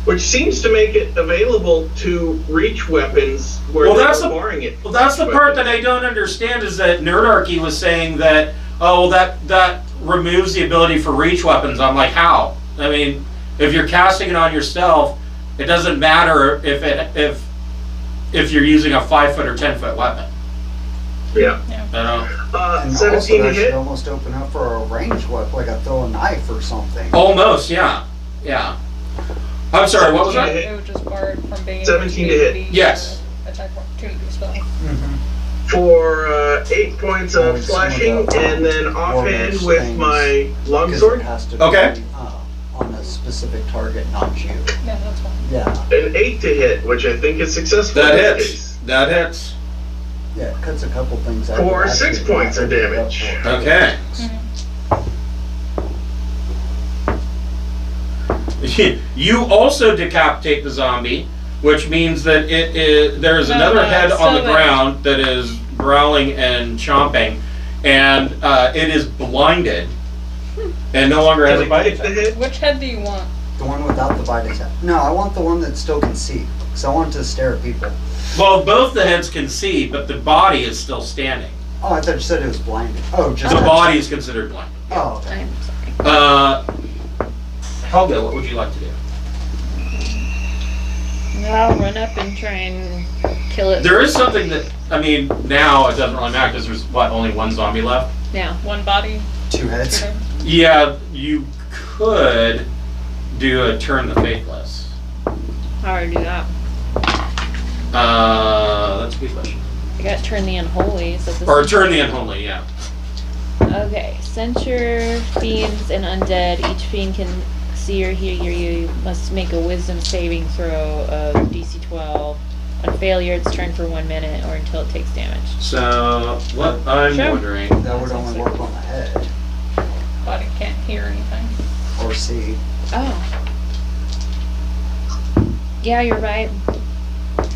Which seems to make it available to reach weapons where Well, they're that's the- barring it. Well, that's the part that I don't understand is that Nerdarchy was saying that that removes the ability for reach weapons. I'm like, how? I mean, if you're casting it on yourself, it doesn't matter if if you're using a 5-foot or 10-foot weapon. Yeah. And 17 also to that should hit. almost open up for a ranged weapon, like a throw a knife or something. Almost, yeah. Yeah. I'm sorry, what was that? It would just barred from being 17 to able hit. be Yes. attack opportunity spell. For 8 points of Oh, slashing, some of the and then offhand warriors with things. my Because it longsword. has to be Okay. on a specific target, not you. Yeah, that's fine. Yeah, An 8 to hit, which I think is successful That in this hits. case. That hits. yeah, it cuts a couple things out. For but 6 actually points of not really up damage. for it. Okay. You also decapitate the zombie, which means that there's another head on the so ground that is growling and chomping, and it is blinded and no longer has a bite Take the attack. hit. Which head do you want? The one without the bite attack. No, I want the one that still can see. Because I want to stare at people. Well, both the heads can see, but the body is still standing. Oh, I thought you said it was blinded. Oh, just The body is considered blinded. Oh, okay. I'm sorry. Helga, what would you like to do? I'll run up and try and kill it. There is something that, I mean, now it doesn't really matter because there's, only one zombie left? Yeah. One body, 2 two heads. heads? Yeah, you could do a turn the faithless. How do I do that? That's a good question. I got turn the unholy. So this Or is- turn the unholy, yeah. Okay. Censure fiends and undead. Each fiend can see or hear you. You must make a wisdom saving throw of DC 12. On failure, it's turned for 1 minute or until it takes damage. So, what I'm Sure. wondering, That would only work on the head. Body can't hear anything. Or see. Oh. Yeah, you're right.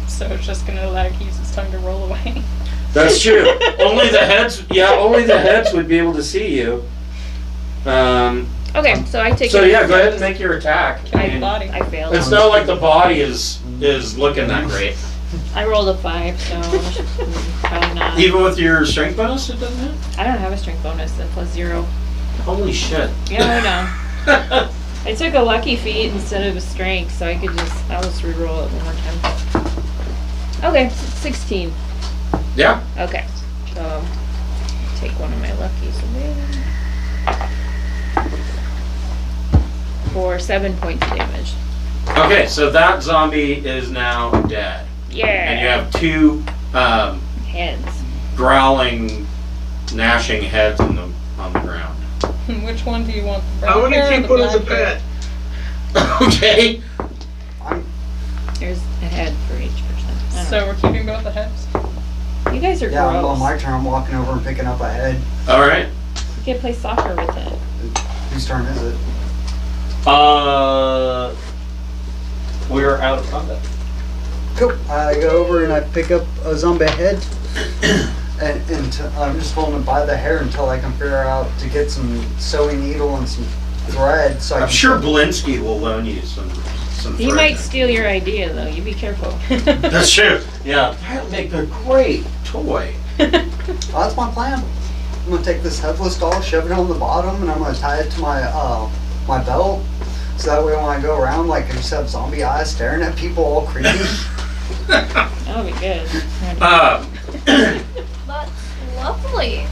So it's just gonna use his tongue to roll away. that's true. Only the heads would be able to see you. Okay, so I take So it. yeah, go ahead and make your attack. I Kill the mean, body. I failed. it's not like the body is looking that great. I rolled a 5, so probably not. Even with your strength bonus, it doesn't hit? I don't have a strength bonus, then plus 0. Holy shit. Yeah, I know. I took a lucky feat instead of a strength, so I'll just re-roll it one more time. Okay, 16. Yeah. Okay, so take one of my luckies away. For 7 points of damage. Okay, so that zombie is now dead. Yeah. And you have 2 Heads. growling, gnashing heads on the ground. Which one do you want? The I brown want hair to or keep the one as a black hair? pet. Okay. There's a head for each person. I don't So we're keeping both the heads? know. You guys are Yeah, on gross. my turn, I'm walking over and picking up a head. All right. You can play soccer with it. Whose turn is it? We're out of combat. Cool. I go over and I pick up a zombie head. and I'm just holding it by the hair until I can figure out to get some sewing needle and some thread. So I I'm can sure Blinsky will loan you some He thread. might steal your idea, though. You be careful. That's true. Yeah. That would make a great toy. Oh, that's my plan. I'm gonna take this headless doll, shove it on the bottom, and I'm gonna tie it to my my belt. So that way when I go around, like I just have zombie eyes staring at people all creepy. That'll be good. That's lovely.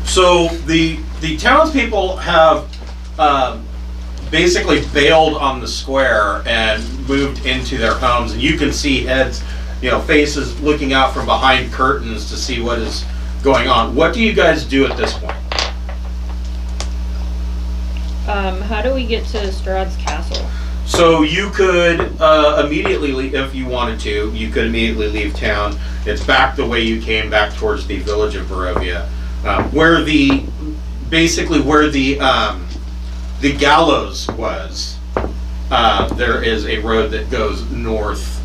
So the townspeople have basically bailed on the square and moved into their homes, and you can see heads, faces looking out from behind curtains to see what is going on. What do you guys do at this point? How do we get to Strahd's castle? So you could immediately leave, if you wanted to, you could immediately leave town. It's back the way you came, back towards the village of Barovia, where the gallows was. There is a road that goes north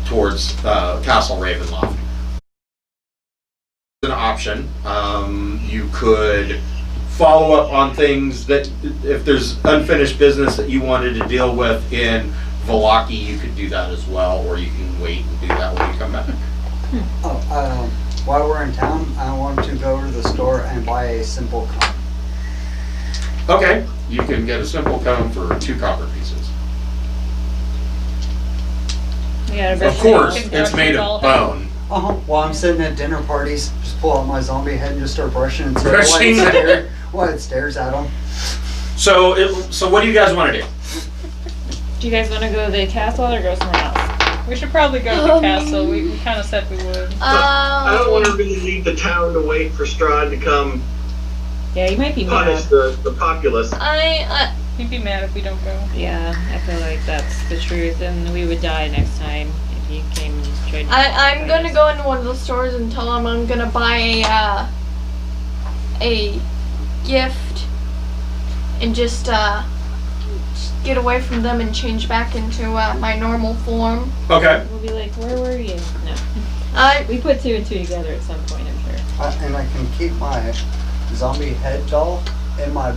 towards Castle Ravenloft. An option. You could follow up on things that, if there's unfinished business that you wanted to deal with in Vallaki, you could do that as well, or you can wait and do that when you come back. While we're in town, I want to go to the store and buy a simple comb. Okay, you can get a simple comb for 2 copper pieces. Yeah, Of course, it's made of bone. While I'm sitting at dinner parties, just pull out my zombie head and just start brushing it. Brushing it. While it stares at him. So what do you guys want to do? Do you guys want to go to the castle or go somewhere else? We should probably go to the castle. We kind of said we would. I don't want to really leave the town to wait for Strahd to come Yeah, you might be punish mad. the populace. He'd be mad if we don't go. Yeah, I feel like that's the truth, and we would die next time if you came and tried to I'm fight gonna us. go into one of the stores and tell them I'm gonna buy a gift and just get away from them and change back into my normal form. Okay. We'll be like, where were you? No. I We put 2 and 2 together at some point, I'm sure. And I can keep my zombie head doll in my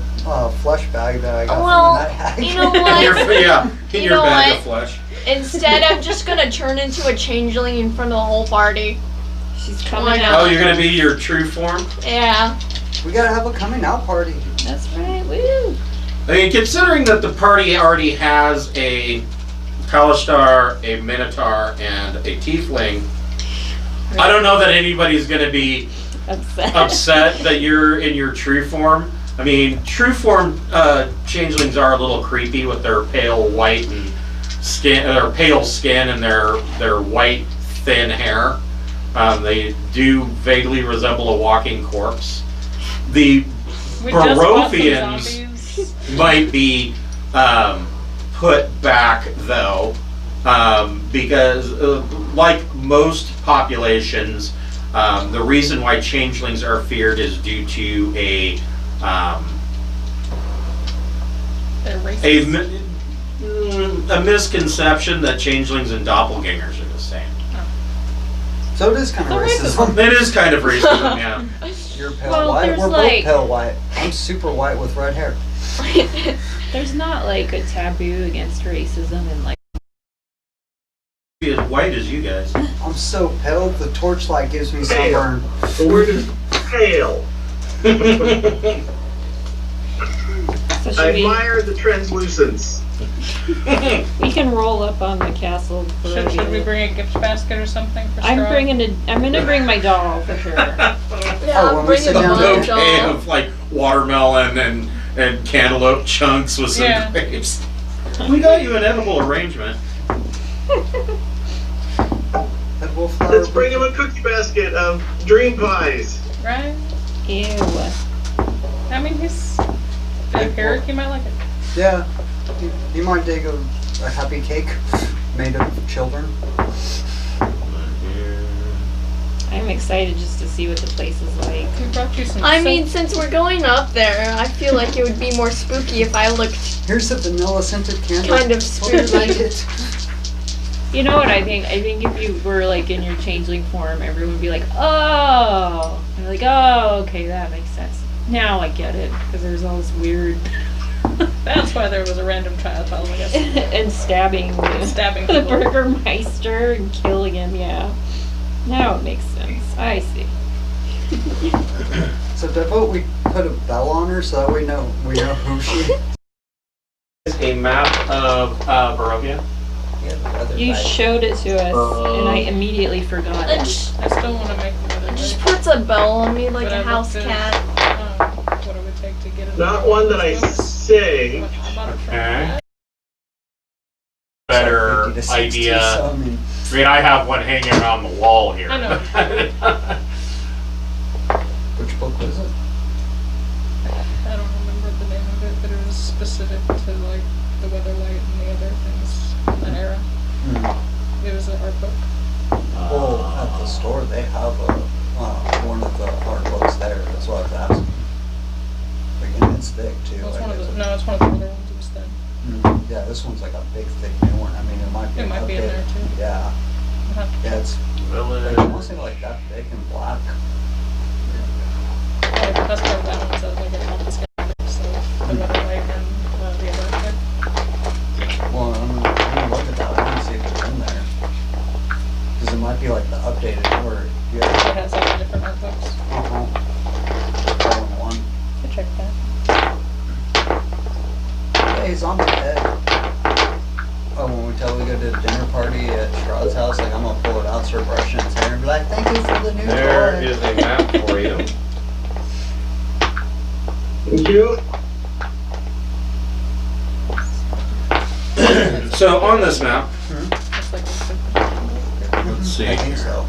flesh bag that I got Well, from the night hag. you know In what? your, yeah, in You your know bag what? of flesh. Instead, I'm just gonna turn into a changeling in front of the whole party. She's Why coming not? out. Oh, you're gonna be your true form? Yeah. We gotta have a coming out party. That's right, woo! I mean, considering that the party already has a Kalashtar, a Minotaur, and a Tiefling, I don't know that anybody's gonna be upset that you're in your true form. I mean, true form changelings are a little creepy with their pale white and skin, or pale skin, and their white thin hair. They do vaguely resemble a walking corpse. The We just bought some Barovians zombies. might be put back though, because like most populations, the reason why changelings are feared is due to a They're racist. a misconception that changelings and doppelgangers are the same. So it is kind of It's a racism. It is kind of racism, yeah. You're pale Well, white. there's We're like- both pale white. I'm super white with red hair. There's not like a taboo against racism and like. Be as white as you guys. I'm so pale. The torchlight gives me sunburn. The word is pale. So I should we admire the translucence. can roll up on the castle. Should we bring a gift basket or something for I'm Strahd? I'm gonna bring my doll for sure. Yeah, Oh, I'm when we bringing sit the down mud there. Okay, doll. of like watermelon and cantaloupe chunks with some Yeah. grapes. We got you an edible arrangement. And we'll fly Let's over- bring him a cookie basket of dream pies. Right? Ew. I mean, he's vampiric. You might like it. Yeah. You might dig a happy cake made of children. I'm excited just to see what the place is like. We brought you some. I soap. mean, since we're going up there, I feel like it would be more spooky if I looked Here's a vanilla scented candle. kind of Hope you like spooky. it. You know what I think? I think if you were like in your changeling form, everyone would be like, oh, and they're like, oh, okay, that makes sense. Now I get it because there's all this weird That's why there was a random child following us. and stabbing Stabbing the people. Burgomeister and killing him. Yeah, now it makes sense. I see. So Devote, we put a bell on her so that we know who she is. A map of Barovia. You showed it to us, and I immediately forgot It it. just, I still want to make another. it just puts a bell on me like But a I house looked at, cat. What it would take to get it. Not one that I say. What I bought it from. Okay. Better 50 to 60 idea. some, and I mean, I have one hanging around the wall here. I know. which book was it? I don't remember the name of it, but it was specific to like the Weatherlight and the other things in that era. It was an art book. Well, at the store they have one of the art books there. That's what I was asking. Again, it's thick too. Well, it's like one of it's the, a- no, it's one of the older ones. It was thin. Yeah, this one's like a big, thick new one. I mean, it might be. It might be in updated. there too. Yeah, Uh-huh. yeah, it's Village. almost like that thick and black. Yeah, the best part of that one is that like it all discovered, so the Weatherlight and the other book. Well, I'm gonna look at that one and see if it's in there. Because it might be like the updated or It yeah. has like different art books. One. I check that. Hey, zombie head. Oh, when we tell we go to the dinner party at Strahd's house, like I'm gonna pull it out, start brushing his hair, and be like, "Thank you for the new There toy." is a map for you. Thank you. So on this map, It's like let's see. I think so.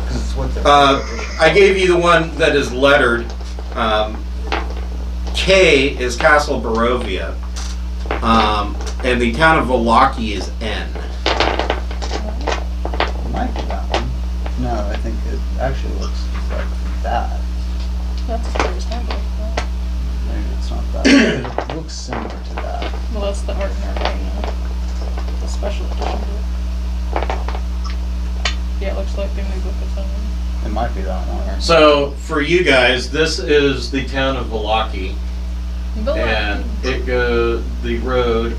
'Cause it's what the I gave you the one that is lettered. K is Castle Barovia, and the town of Vallaki is N. might be that one. No, I think it actually looks like that. That's the first handbook. Right? Maybe it's not that. It looks similar to that. Well, that's the art in our game now. The special edition book. Yeah, it looks like the new book of something. It might be that one. So for you guys, this is the town of Vallaki, and it goes the road,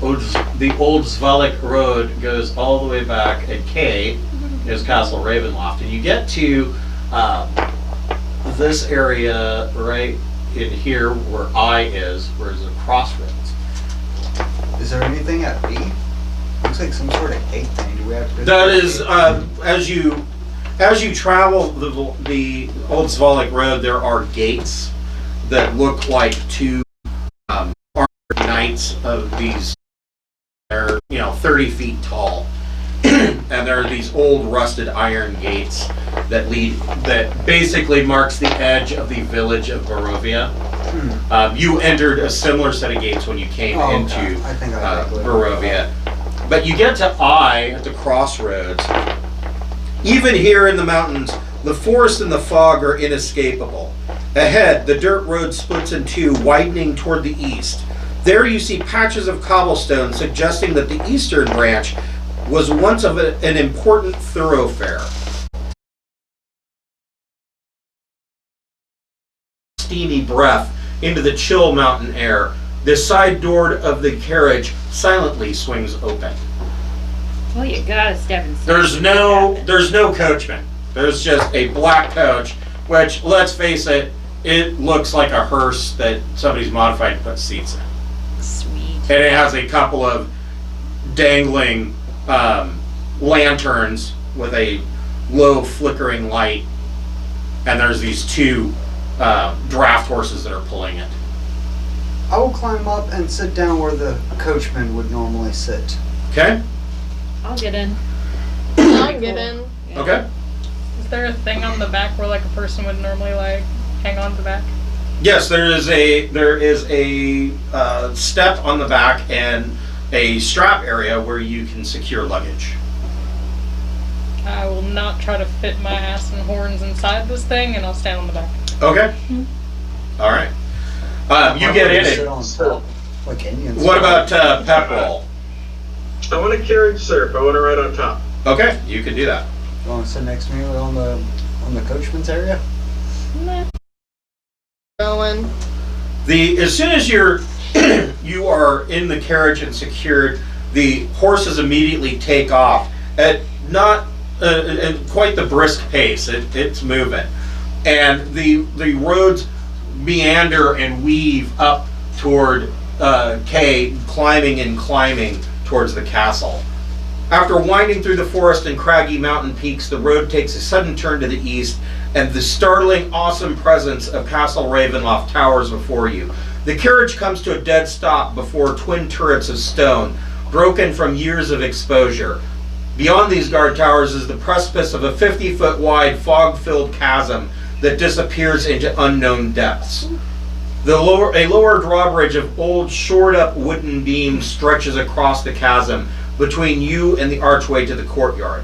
the old Zvalik road goes all the way back, and K is Castle Ravenloft, and you get to this area right in here where I is, where is the crossroads. Is there anything at B? Looks like some sort of gate thing. Do we have to? That is, as you travel the old Zvalik road, there are gates that look like two armored knights of these. They're 30 feet tall, and there are these old rusted iron gates that basically marks the edge of the village of Barovia. You entered a similar set of gates when you came into I think I Barovia. But you get to I at the crossroads. Even here in the mountains, the forest and the fog are inescapable. Ahead, the dirt road splits in two, widening toward the east. There you see patches of cobblestone suggesting that the eastern branch was once of an important thoroughfare. Steamy breath into the chill mountain air. The side door of the carriage silently swings open. Well, you gotta step inside. There's no coachman. There's just a black coach, which, let's face it, it looks like a hearse that somebody's modified to put seats in. Sweet. And it has a couple of dangling lanterns with a low flickering light, and there's these two draft horses that are pulling it. I will climb up and sit down where the coachman would normally sit. Okay? I'll get in. I get in. Yeah. Okay. Is there a thing on the back where like a person would normally like hang on to the back? Yes, there is a step on the back and a strap area where you can secure luggage. I will not try to fit my ass and horns inside this thing, and I'll stand on the back. Okay. All right. You get in Sit it. on top, like Indians. What about Petrol? I want a carriage surf. I want to ride on top. Okay, you can do that. You want to sit next to me on the coachman's area? Going. As soon as you are in the carriage and secured, the horses immediately take off at not at quite the brisk pace. It's moving, and the roads meander and weave up toward K, climbing towards the castle. After winding through the forest and craggy mountain peaks, the road takes a sudden turn to the east, and the startling, awesome presence of Castle Ravenloft towers before you. The carriage comes to a dead stop before twin turrets of stone, broken from years of exposure. Beyond these guard towers is the precipice of a 50-foot wide, fog-filled chasm that disappears into unknown depths. A lower drawbridge of old, shored-up wooden beams stretches across the chasm between you and the archway to the courtyard.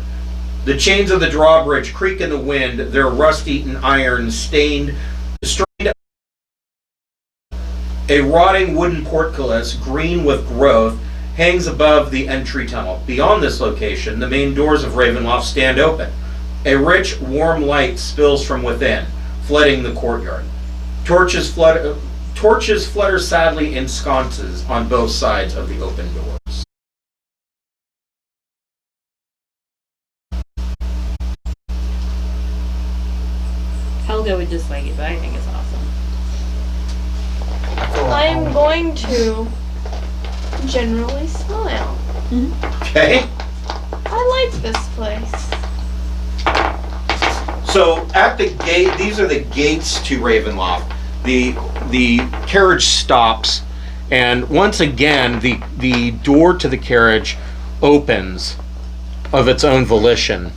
The chains of the drawbridge creak in the wind, their rust-eaten iron strained. A rotting wooden portcullis, green with growth, hangs above the entry tunnel. Beyond this location, the main doors of Ravenloft stand open. A rich, warm light spills from within, flooding the courtyard. Torches flutter sadly in sconces on both sides of the open doors. Helga would dislike it, but I think it's awesome. I am going to generally smile. Okay. I like this place. So at the gate, these are the gates to Ravenloft. The carriage stops, and once again, the door to the carriage opens of its own volition.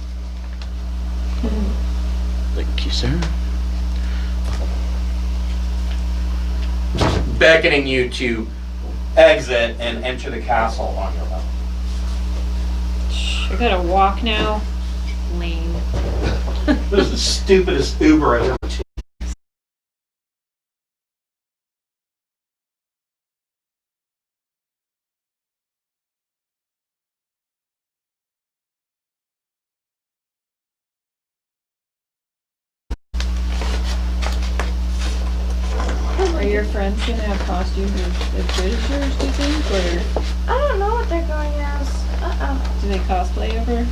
Thank you, sir. Beckoning you to exit and enter the castle on your own. I gotta walk now. Lame. This is the stupidest Uber I've ever taken. Are your friends gonna have costumes as good as yours, do you think? Or I don't know what they're going as. do they cosplay ever?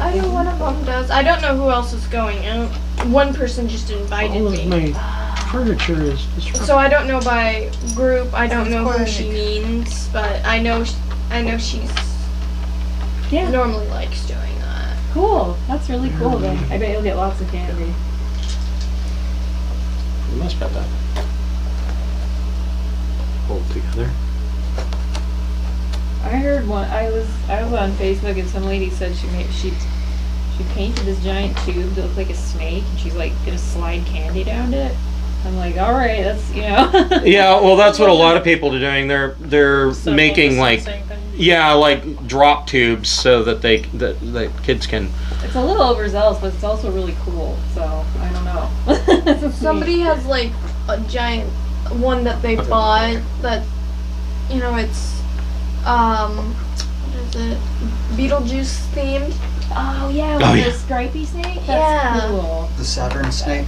I know one of them does. I don't know who else is going out. One person just invited me. Furniture is So I don't know by group. I don't know who quick. she means, but I know she's Yeah. normally likes doing that. Cool. That's really cool then. I bet you'll get lots of candy. You must bet that. Hold together. I heard one. I was on Facebook and some lady said she painted this giant tube that looked like a snake and she's like gonna slide candy down it. I'm like, all right, that's Yeah, well, that's what a lot of people are doing. They're So making both like the same thing. like drop tubes so that that kids can. It's a little overzealous, but it's also really cool. So I don't know. Somebody has like a giant one that they bought that, it's what is it? Beetlejuice themed. Oh yeah, with Oh, the yeah. stripy snake. That's Yeah. cool. The Saturn snake.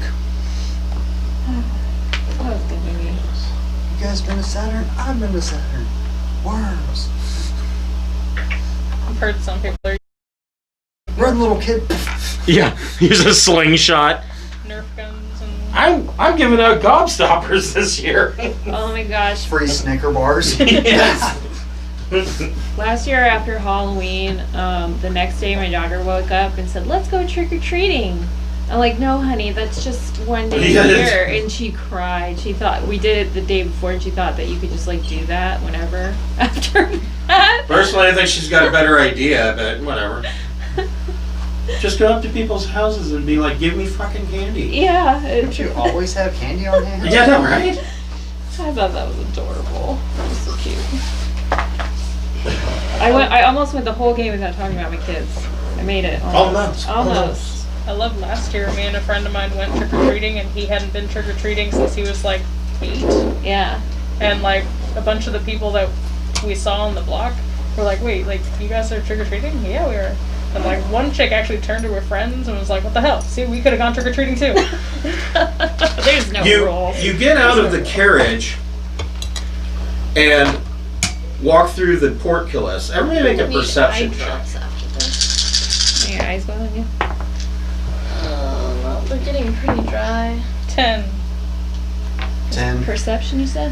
That was good movie. You guys been to Saturn? I've been to Saturn. Worms. I've heard some people are Red little kid. Yeah, use a slingshot. Nerf guns and I'm giving out gobstoppers this year. Oh my gosh. Free Snicker bars. Yes. Last year after Halloween, the next day my daughter woke up and said, "Let's go trick or treating." I'm like, "No, honey, that's just one day a year." And she cried. She thought we did it the day before, and she thought that you could just like do that whenever after that. Personally, I think she's got a better idea, but whatever. Just go up to people's houses and be like, "Give me fucking candy." Yeah. Don't you always have candy on hand? Yeah, no, right? I thought that was adorable. It was so cute. I almost went the whole game without talking about my kids. I made it. Almost. Almost. I love last year. Me and a friend of mine went trick or treating, and he hadn't been trick or treating since he was like 8. Yeah. And like a bunch of the people that we saw on the block were like, "Wait, like you guys are trick or treating?" Yeah, we were. And like one chick actually turned to her friends and was like, "What the hell? See, we could have gone trick or treating too." There's no rules. You get out of the carriage and walk through the portcullis. Everybody make a perception check. After this. Are your eyes going on you? Well, they're getting pretty dry. 10. 10. Perception, you said?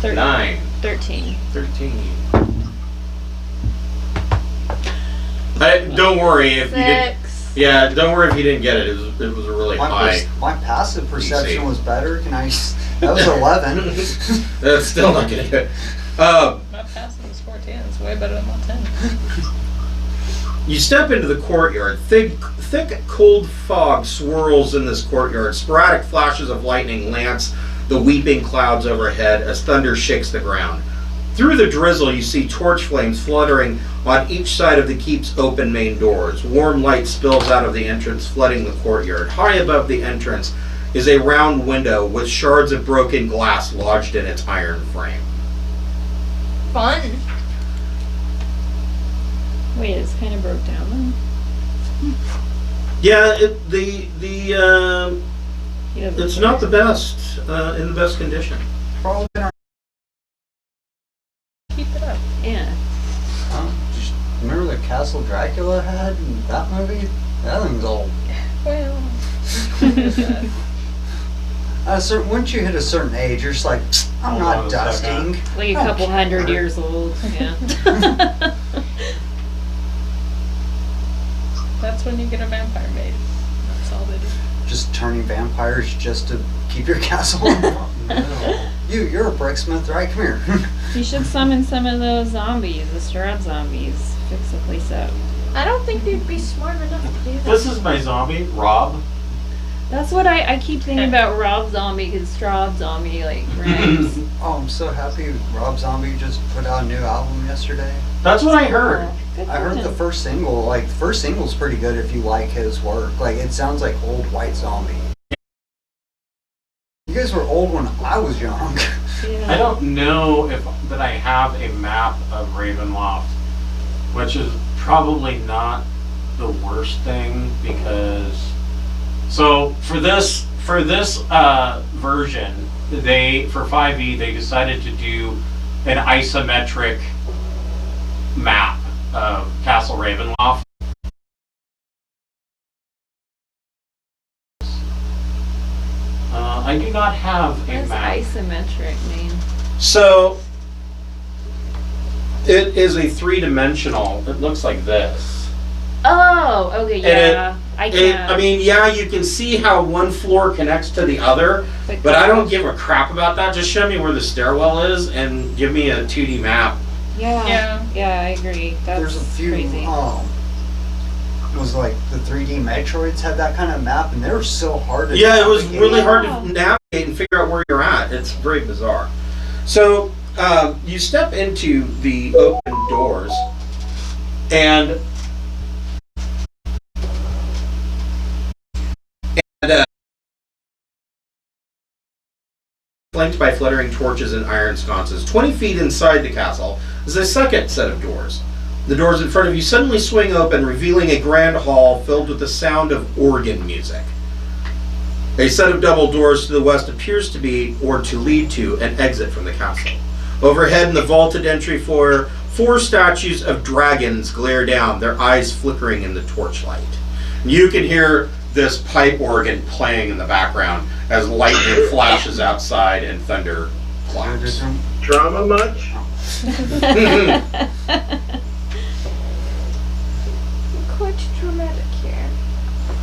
13. 9, 13. 13. Don't worry if you didn't. 6. Yeah, don't worry if you didn't get it. It was a really high. My passive perception DC. was better. That was 11. That's still not gonna get. My passive is 14. It's way better than my 10. You step into the courtyard. Thick, cold fog swirls in this courtyard. Sporadic flashes of lightning lance the weeping clouds overhead as thunder shakes the ground. Through the drizzle, you see torch flames fluttering on each side of the keep's open main doors. Warm light spills out of the entrance, flooding the courtyard. High above the entrance is a round window with shards of broken glass lodged in its iron frame. Fun. Wait, it's kind of broke down then? Yeah, He doesn't it's not the best in the best condition. Probably been Keep it up. Yeah. just remember the castle Dracula had in that movie? That thing's old. Well. Once you hit a certain age, you're just like, I'm Hold on not a dusting. Like a I don't couple hundred care. years old. Yeah. That's when you get a vampire maid. That's all they do. Just turning vampires just to keep your castle on. No. You're a bricksmith, right? Come here. You should summon some of those zombies, the Strahd zombies. Fix the place up. I don't think they'd be smart enough to do that. This is my zombie, Rob. That's what I keep thinking about Rob Zombie, because Strahd Zombie, like, rhymes. Oh, I'm so happy Rob Zombie just put out a new album yesterday. That's what I heard. Good I heard for the him. first single. Like, the first single's pretty good if you like his work. Like, it sounds like old White Zombie. You guys were old when I was young. Yeah. I don't know that I have a map of Ravenloft, which is probably not the worst thing, because so for this version, for 5e they decided to do an isometric map of Castle Ravenloft. I do not have a What does map. isometric mean? So it is a three-dimensional. It looks like this. Oh, okay, yeah. I can. I mean, yeah, you can see how one floor connects to the other, but I don't give a crap about that. Just show me where the stairwell is and give me a 2D map. Yeah, I agree. That's There's a few, crazy. it was like the 3D Metroids had that kind of map, and they were so hard to Yeah, it was navigate. really hard Yeah. to navigate and figure out where you're at. It's very bizarre. So you step into the open doors, and flanked by fluttering torches and iron sconces. 20 feet inside the castle is a second set of doors. The doors in front of you suddenly swing open, revealing a grand hall filled with the sound of organ music. A set of double doors to the west appears to be, or to lead to, an exit from the castle. Overhead in the vaulted entry floor, 4 statues of dragons glare down, their eyes flickering in the torchlight. You can hear this pipe organ playing in the background as lightning flashes outside and thunder claps. Drama much? Quite dramatic here.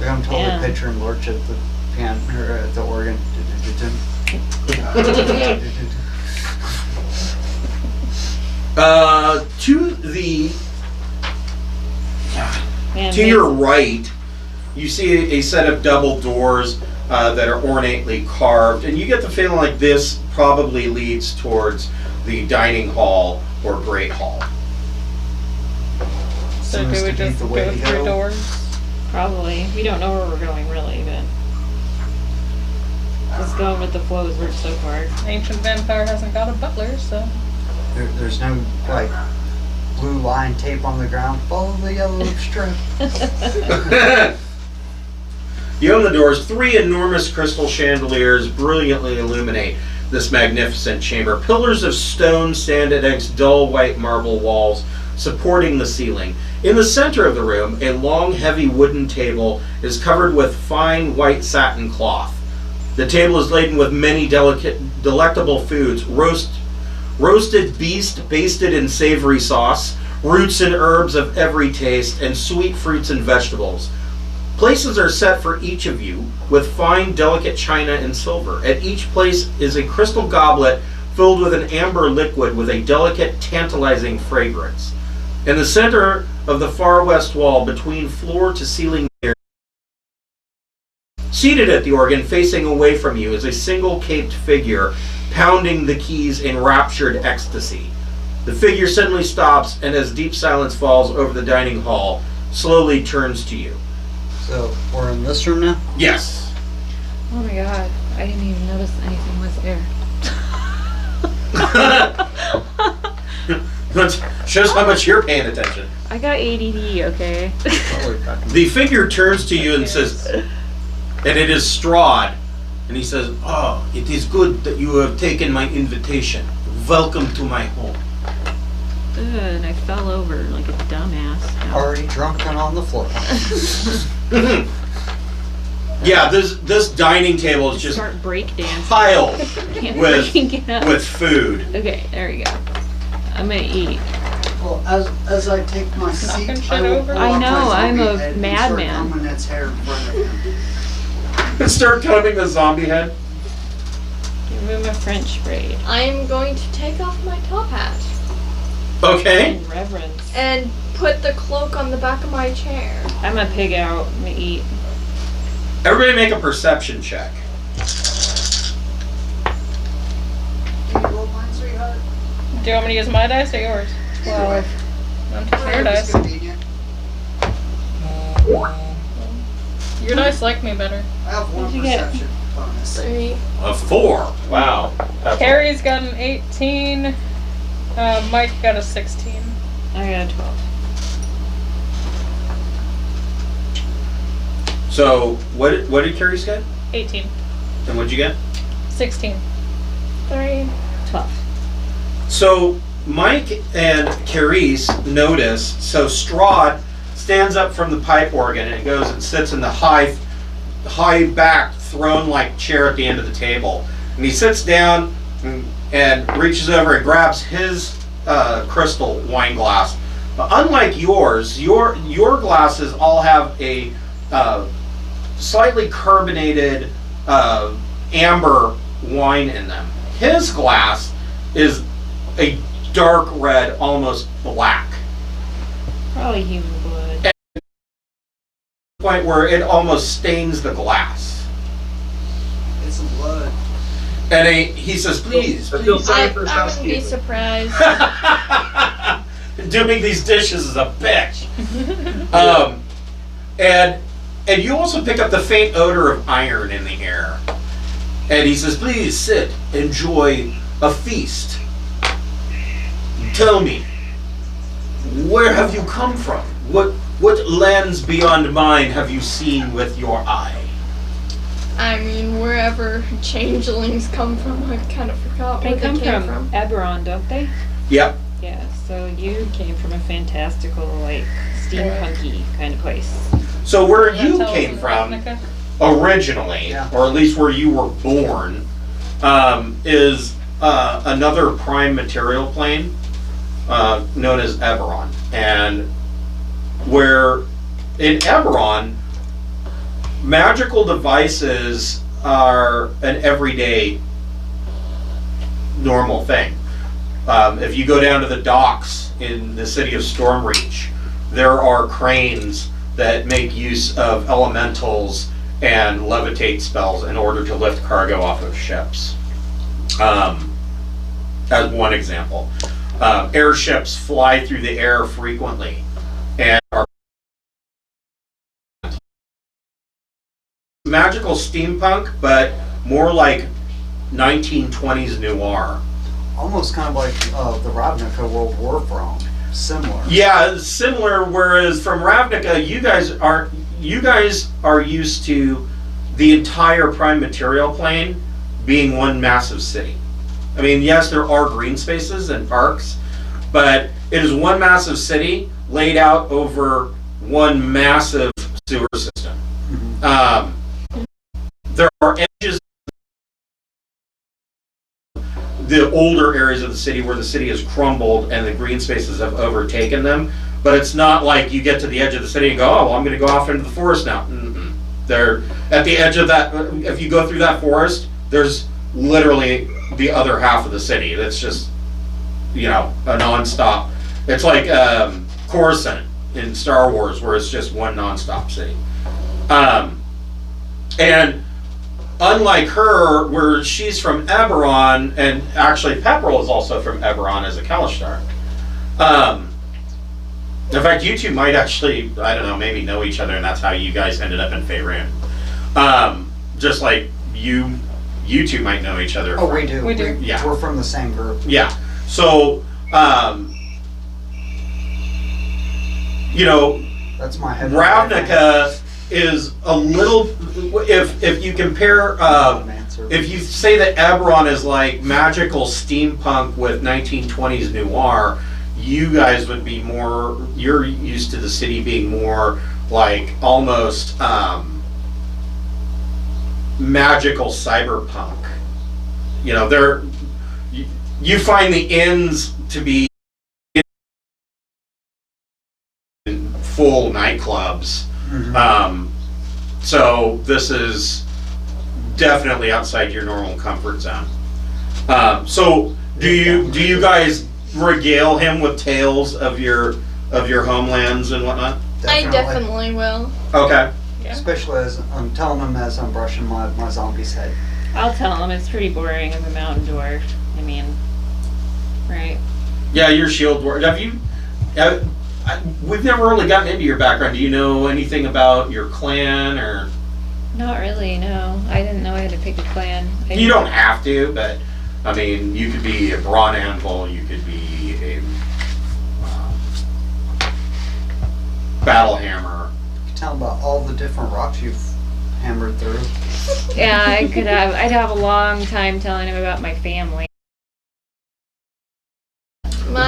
I'm totally Yeah. picturing Lorch at the or at the organ. To the Man, to your right, you see a set of double doors that are ornately carved, and you get the feeling like this probably leads towards the dining hall or great hall. So Seems do we to be just the go way to through go. doors? Probably. We don't know where we're going, really, but just going with the flow has worked so far. Ancient vampire hasn't got a butler, so There's no like blue line tape on the ground. Follow the yellow strip. You open the doors. 3 enormous crystal chandeliers brilliantly illuminate this magnificent chamber. Pillars of stone stand against dull white marble walls, supporting the ceiling. In the center of the room, a long, heavy wooden table is covered with fine white satin cloth. The table is laden with many delectable foods: roasted beast basted in savory sauce, roots and herbs of every taste, and sweet fruits and vegetables. Places are set for each of you with fine, delicate china and silver. At each place is a crystal goblet filled with an amber liquid with a delicate, tantalizing fragrance. In the center of the far west wall, between floor to ceiling mirrors, seated at the organ, facing away from you, is a single caped figure pounding the keys in raptured ecstasy. The figure suddenly stops, and as deep silence falls over the dining hall, slowly turns to you. So we're in this room now. Yes. Oh my god, I didn't even notice anything was there. Shows how much you're paying attention. I got ADD, okay? The figure turns to you and says, and it is Strahd, and he says, "Oh, it is good that you have taken my invitation. Welcome to my home." Ugh, and I fell over like a dumbass. Already drunk and on the floor. Yeah, this dining table is just Start break dancing. piled Can't with freaking get up. with food. Okay, there we go. I'm gonna eat. Well, as I take my Knocking seat, shit I will over? pull I out know, my I'm zombie a head and madman. start combing its hair in front of him. Start combing the zombie head. Give him a French braid. I am going to take off my top hat Okay. In reverence. and put the cloak on the back of my chair. I'm gonna pig out. I'm gonna eat. Everybody make a perception check. Can you roll mine, sweetheart? Do you want me to use my dice or yours? Either way. I'm taking your Whatever's dice. convenient. Your dice like me better. I have one What'd you get? perception bonus. 3. A 4. Wow. That's Carrie's got an 18. Mike got a 16. I got a 12. So what did Carrie's get? 18. And what'd you get? 16. 3. 12. So Mike and Carice notice, so Strahd stands up from the pipe organ and goes and sits in the high backed throne-like chair at the end of the table. And he sits down and reaches over and grabs his crystal wine glass. But unlike yours, your glasses all have a slightly carbonated amber wine in them. His glass is a dark red, almost black. Probably human blood. Point where it almost stains the glass. It's some blood. And he says, please, I feel please. sorry I for wouldn't be housekeeping. surprised. Doing these dishes is a bitch. And you also pick up the faint odor of iron in the air. And he says, please sit, enjoy a feast. Tell me, where have you come from? What lands beyond mine have you seen with your eye? I mean, wherever changelings come from, I kind of forgot They where come they came from from. Eberron, don't they? Yep. Yeah, so you came from a fantastical, like, steampunky kind of place. So where Does that you tell us came in from Ravnica? originally, Yeah. or at least where you were born, is another prime material plane known as Eberron. And where in Eberron, magical devices are an everyday normal thing. If you go down to the docks in the city of Stormreach, there are cranes that make use of elementals and levitate spells in order to lift cargo off of ships. As one example. Airships fly through the air frequently and are magical steampunk, but more like 1920s noir. Almost kind of like the Ravnica World War throne. Similar. Yeah, similar. Whereas from Ravnica, you guys are used to the entire prime material plane being one massive city. I mean, yes, there are green spaces and parks, but it is one massive city laid out over one massive sewer system. There are edges, the older areas of the city where the city has crumbled and the green spaces have overtaken them, but it's not like you get to the edge of the city and go, oh, well, I'm going to go off into the forest now. Mm-mm. They're at the edge of that. If you go through that forest, there's literally the other half of the city. That's just, a non-stop. It's like Coruscant in Star Wars, where it's just one non-stop city. And unlike her, where she's from Eberron, and actually Pepperell is also from Eberron as a Kalishtar. In fact, you two might actually, I don't know, maybe know each other, and that's how you guys ended up in Faerun. Just like you two might know each other. Oh, we do. We do. Yeah. We're from the same group. Yeah. So, That's my head. Ravnica is a little, if you compare, if you say that Eberron is like magical steampunk with 1920s noir, you guys would be more, you're used to the city being more like almost magical cyberpunk. You know, you find the inns to be in full nightclubs. So this is definitely outside your normal comfort zone. So do you guys regale him with tales of your homelands and whatnot? I definitely will. Okay. Yeah. Especially as I'm telling him as I'm brushing my zombie's head. I'll tell him it's pretty boring as a mountain dwarf. I mean, right? Yeah, you're shield dwarf. We've never really gotten into your background. Do you know anything about your clan or? Not really, no. I didn't know I had to pick a clan. You don't have to, but I mean, you could be a brawn anvil. You could be a battle hammer. You can tell him about all the different rocks you've hammered through. Yeah, I'd have a long time telling him about my family.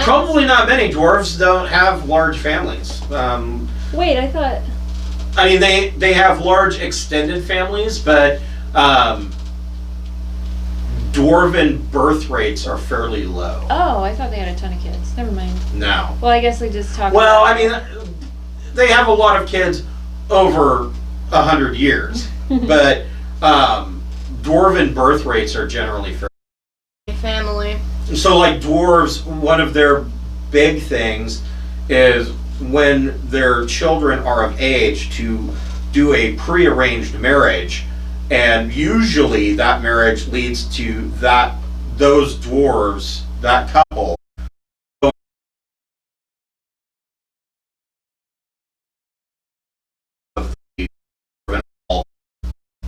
Probably not many dwarves don't have large families. Wait, I thought. I mean, they have large extended families, but dwarven birth rates are fairly low. Oh, I thought they had a ton of kids. Never mind. No. Well, I guess they just talk. Well, I mean, they have a lot of kids over 100 years, but dwarven birth rates are generally fairly. Family. So, like dwarves, one of their big things is when their children are of age to do a prearranged marriage, and usually that marriage leads to those dwarves, that couple,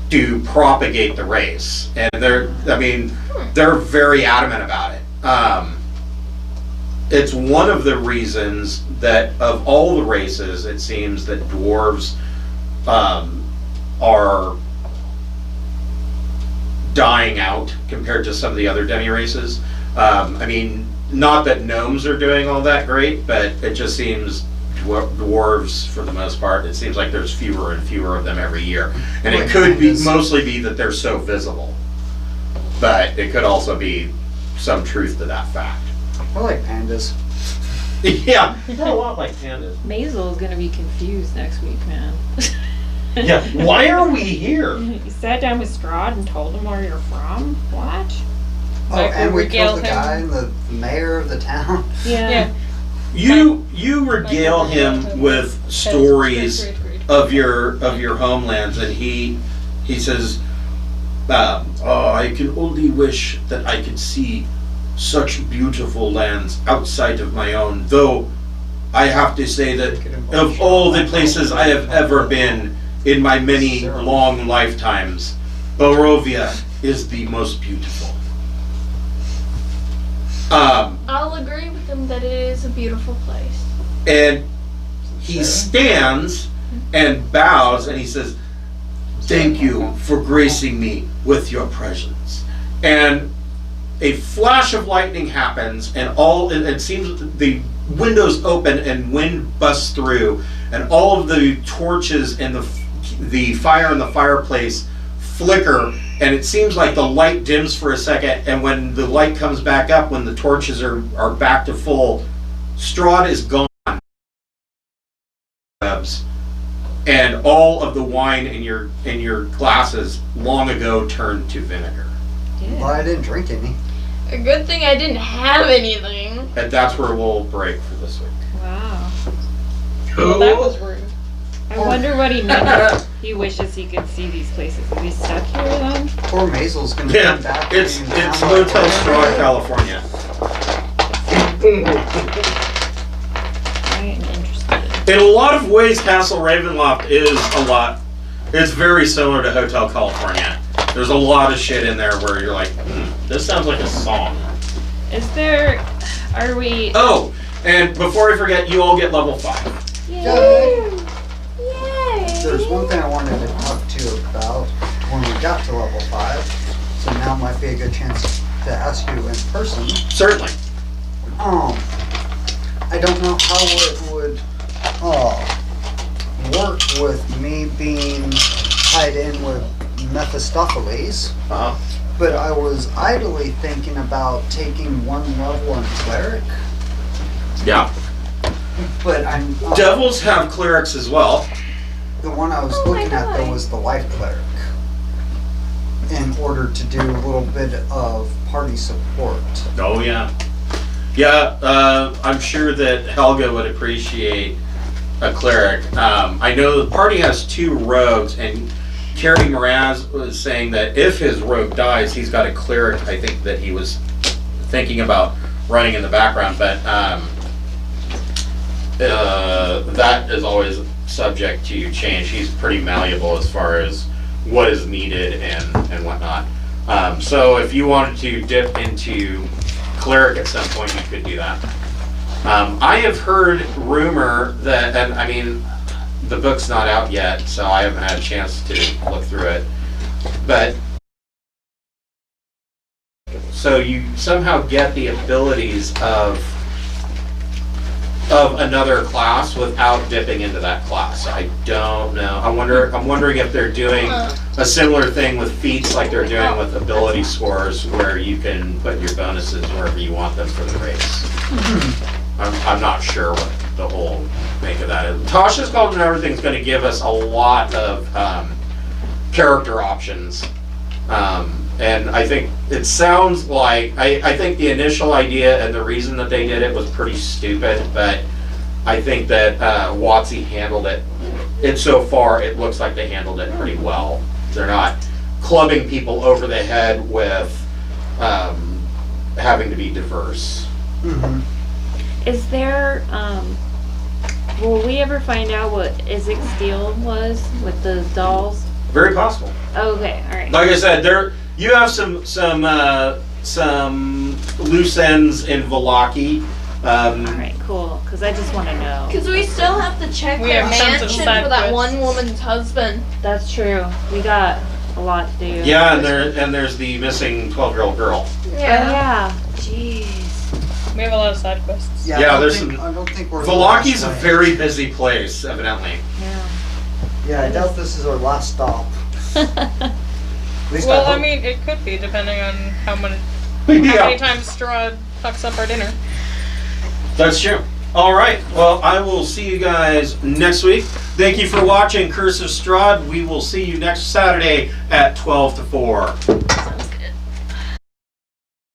to propagate the race, and they're very adamant about it. It's one of the reasons that of all the races, it seems that dwarves are dying out compared to some of the other demi races. I mean, not that gnomes are doing all that great, but it just seems dwarves, for the most part, it seems like there's fewer and fewer of them every year. And it could be mostly be that they're so visible, but it could also be some truth to that fact. I like pandas. Yeah, they're a lot like pandas. Maisel's gonna be confused next week, man. Yeah, why are we here? You sat down with Strahd and told him where you're from? What? Oh, Like, and we regale killed the him. guy and the mayor of the town. Yeah. You regale him with stories Great. of your homelands, and he says, "Oh, I can only wish that I could see such beautiful lands outside of my own. Though I have to say that of all the places I have ever been in my many long lifetimes, Barovia is the most beautiful." I'll agree with him that it is a beautiful place. And he stands and bows and he says, "Thank you for gracing me with your presence." And a flash of lightning happens, and it seems the windows open and wind busts through, and all of the torches and the fire in the fireplace flicker, and it seems like the light dims for a second, and when the light comes back up, when the torches are back to full, Strahd is gone. And all of the wine in your glasses long ago turned to vinegar. Well, I didn't drink any. A good thing I didn't have anything. And that's where we'll break for this week. Wow. Well, that was rude. I wonder what he meant. He wishes he could see these places. Is he stuck here then? Poor Maisel's gonna Yeah, come back. it's and down Hotel like- Strahd, California. I am interested. In a lot of ways, Castle Ravenloft is it's very similar to Hotel California. There's a lot of shit in there where you're like, this sounds like a song. Are we? Oh, and before I forget, you all get level 5. Yay. Yay! There's one thing I wanted to talk to you about when we got to level 5. So now might be a good chance to ask you in person. Certainly. I don't know how it would work with me being tied in with Mephistopheles, Uh-huh. but I was idly thinking about taking 1 level on cleric. Yeah. But I'm Devils have clerics as well. the one I was Oh my looking at though God. was the life cleric. In order to do a little bit of party support. Oh, yeah. Yeah, I'm sure that Helga would appreciate a cleric. I know the party has 2 rogues, and Kerry Mraz was saying that if his rogue dies, he's got a cleric, I think, that he was thinking about running in the background, but that is always subject to change. He's pretty malleable as far as what is needed and whatnot. So if you wanted to dip into cleric at some point, you could do that. I have heard rumor that, and I mean, the book's not out yet, so I haven't had a chance to look through it, but so you somehow get the abilities of another class without dipping into that class. I don't know. I'm wondering if they're doing a similar thing with feats like they're doing with ability scores, where you can put your bonuses wherever you want them for the race. I'm not sure what the whole make of that is. Tasha's Golden Everything's going to give us a lot of character options. And I think it sounds like, I think the initial idea and the reason that they did it was pretty stupid, but I think that WotC handled it. So far, it looks like they handled it pretty well. They're not clubbing people over the head with having to be diverse. Mm-hmm. Is there, will we ever find out what Izik's deal was with the dolls? Very possible. Okay, alright. Like I said, you have some loose ends in Vallaki. Alright, cool, cause I just wanna know. Because we still have to check We their have tons of mansion side for that quests. one woman's husband. That's true, we got a lot to do. Yeah, and there's the missing 12-year-old girl. Oh yeah, jeez. We have a lot of side quests. Yeah, I don't there's think, some- I don't think we're. Vallaki's the a last very busy place, evidently. Yeah. Yeah, I doubt this is our last stop. At least Well, I hope. mean, it could be, depending on how many Yeah, times Strahd fucks up our dinner. that's true. All right, well, I will see you guys next week. Thank you for watching Curse of Strahd. We will see you next Saturday at 12 to 4.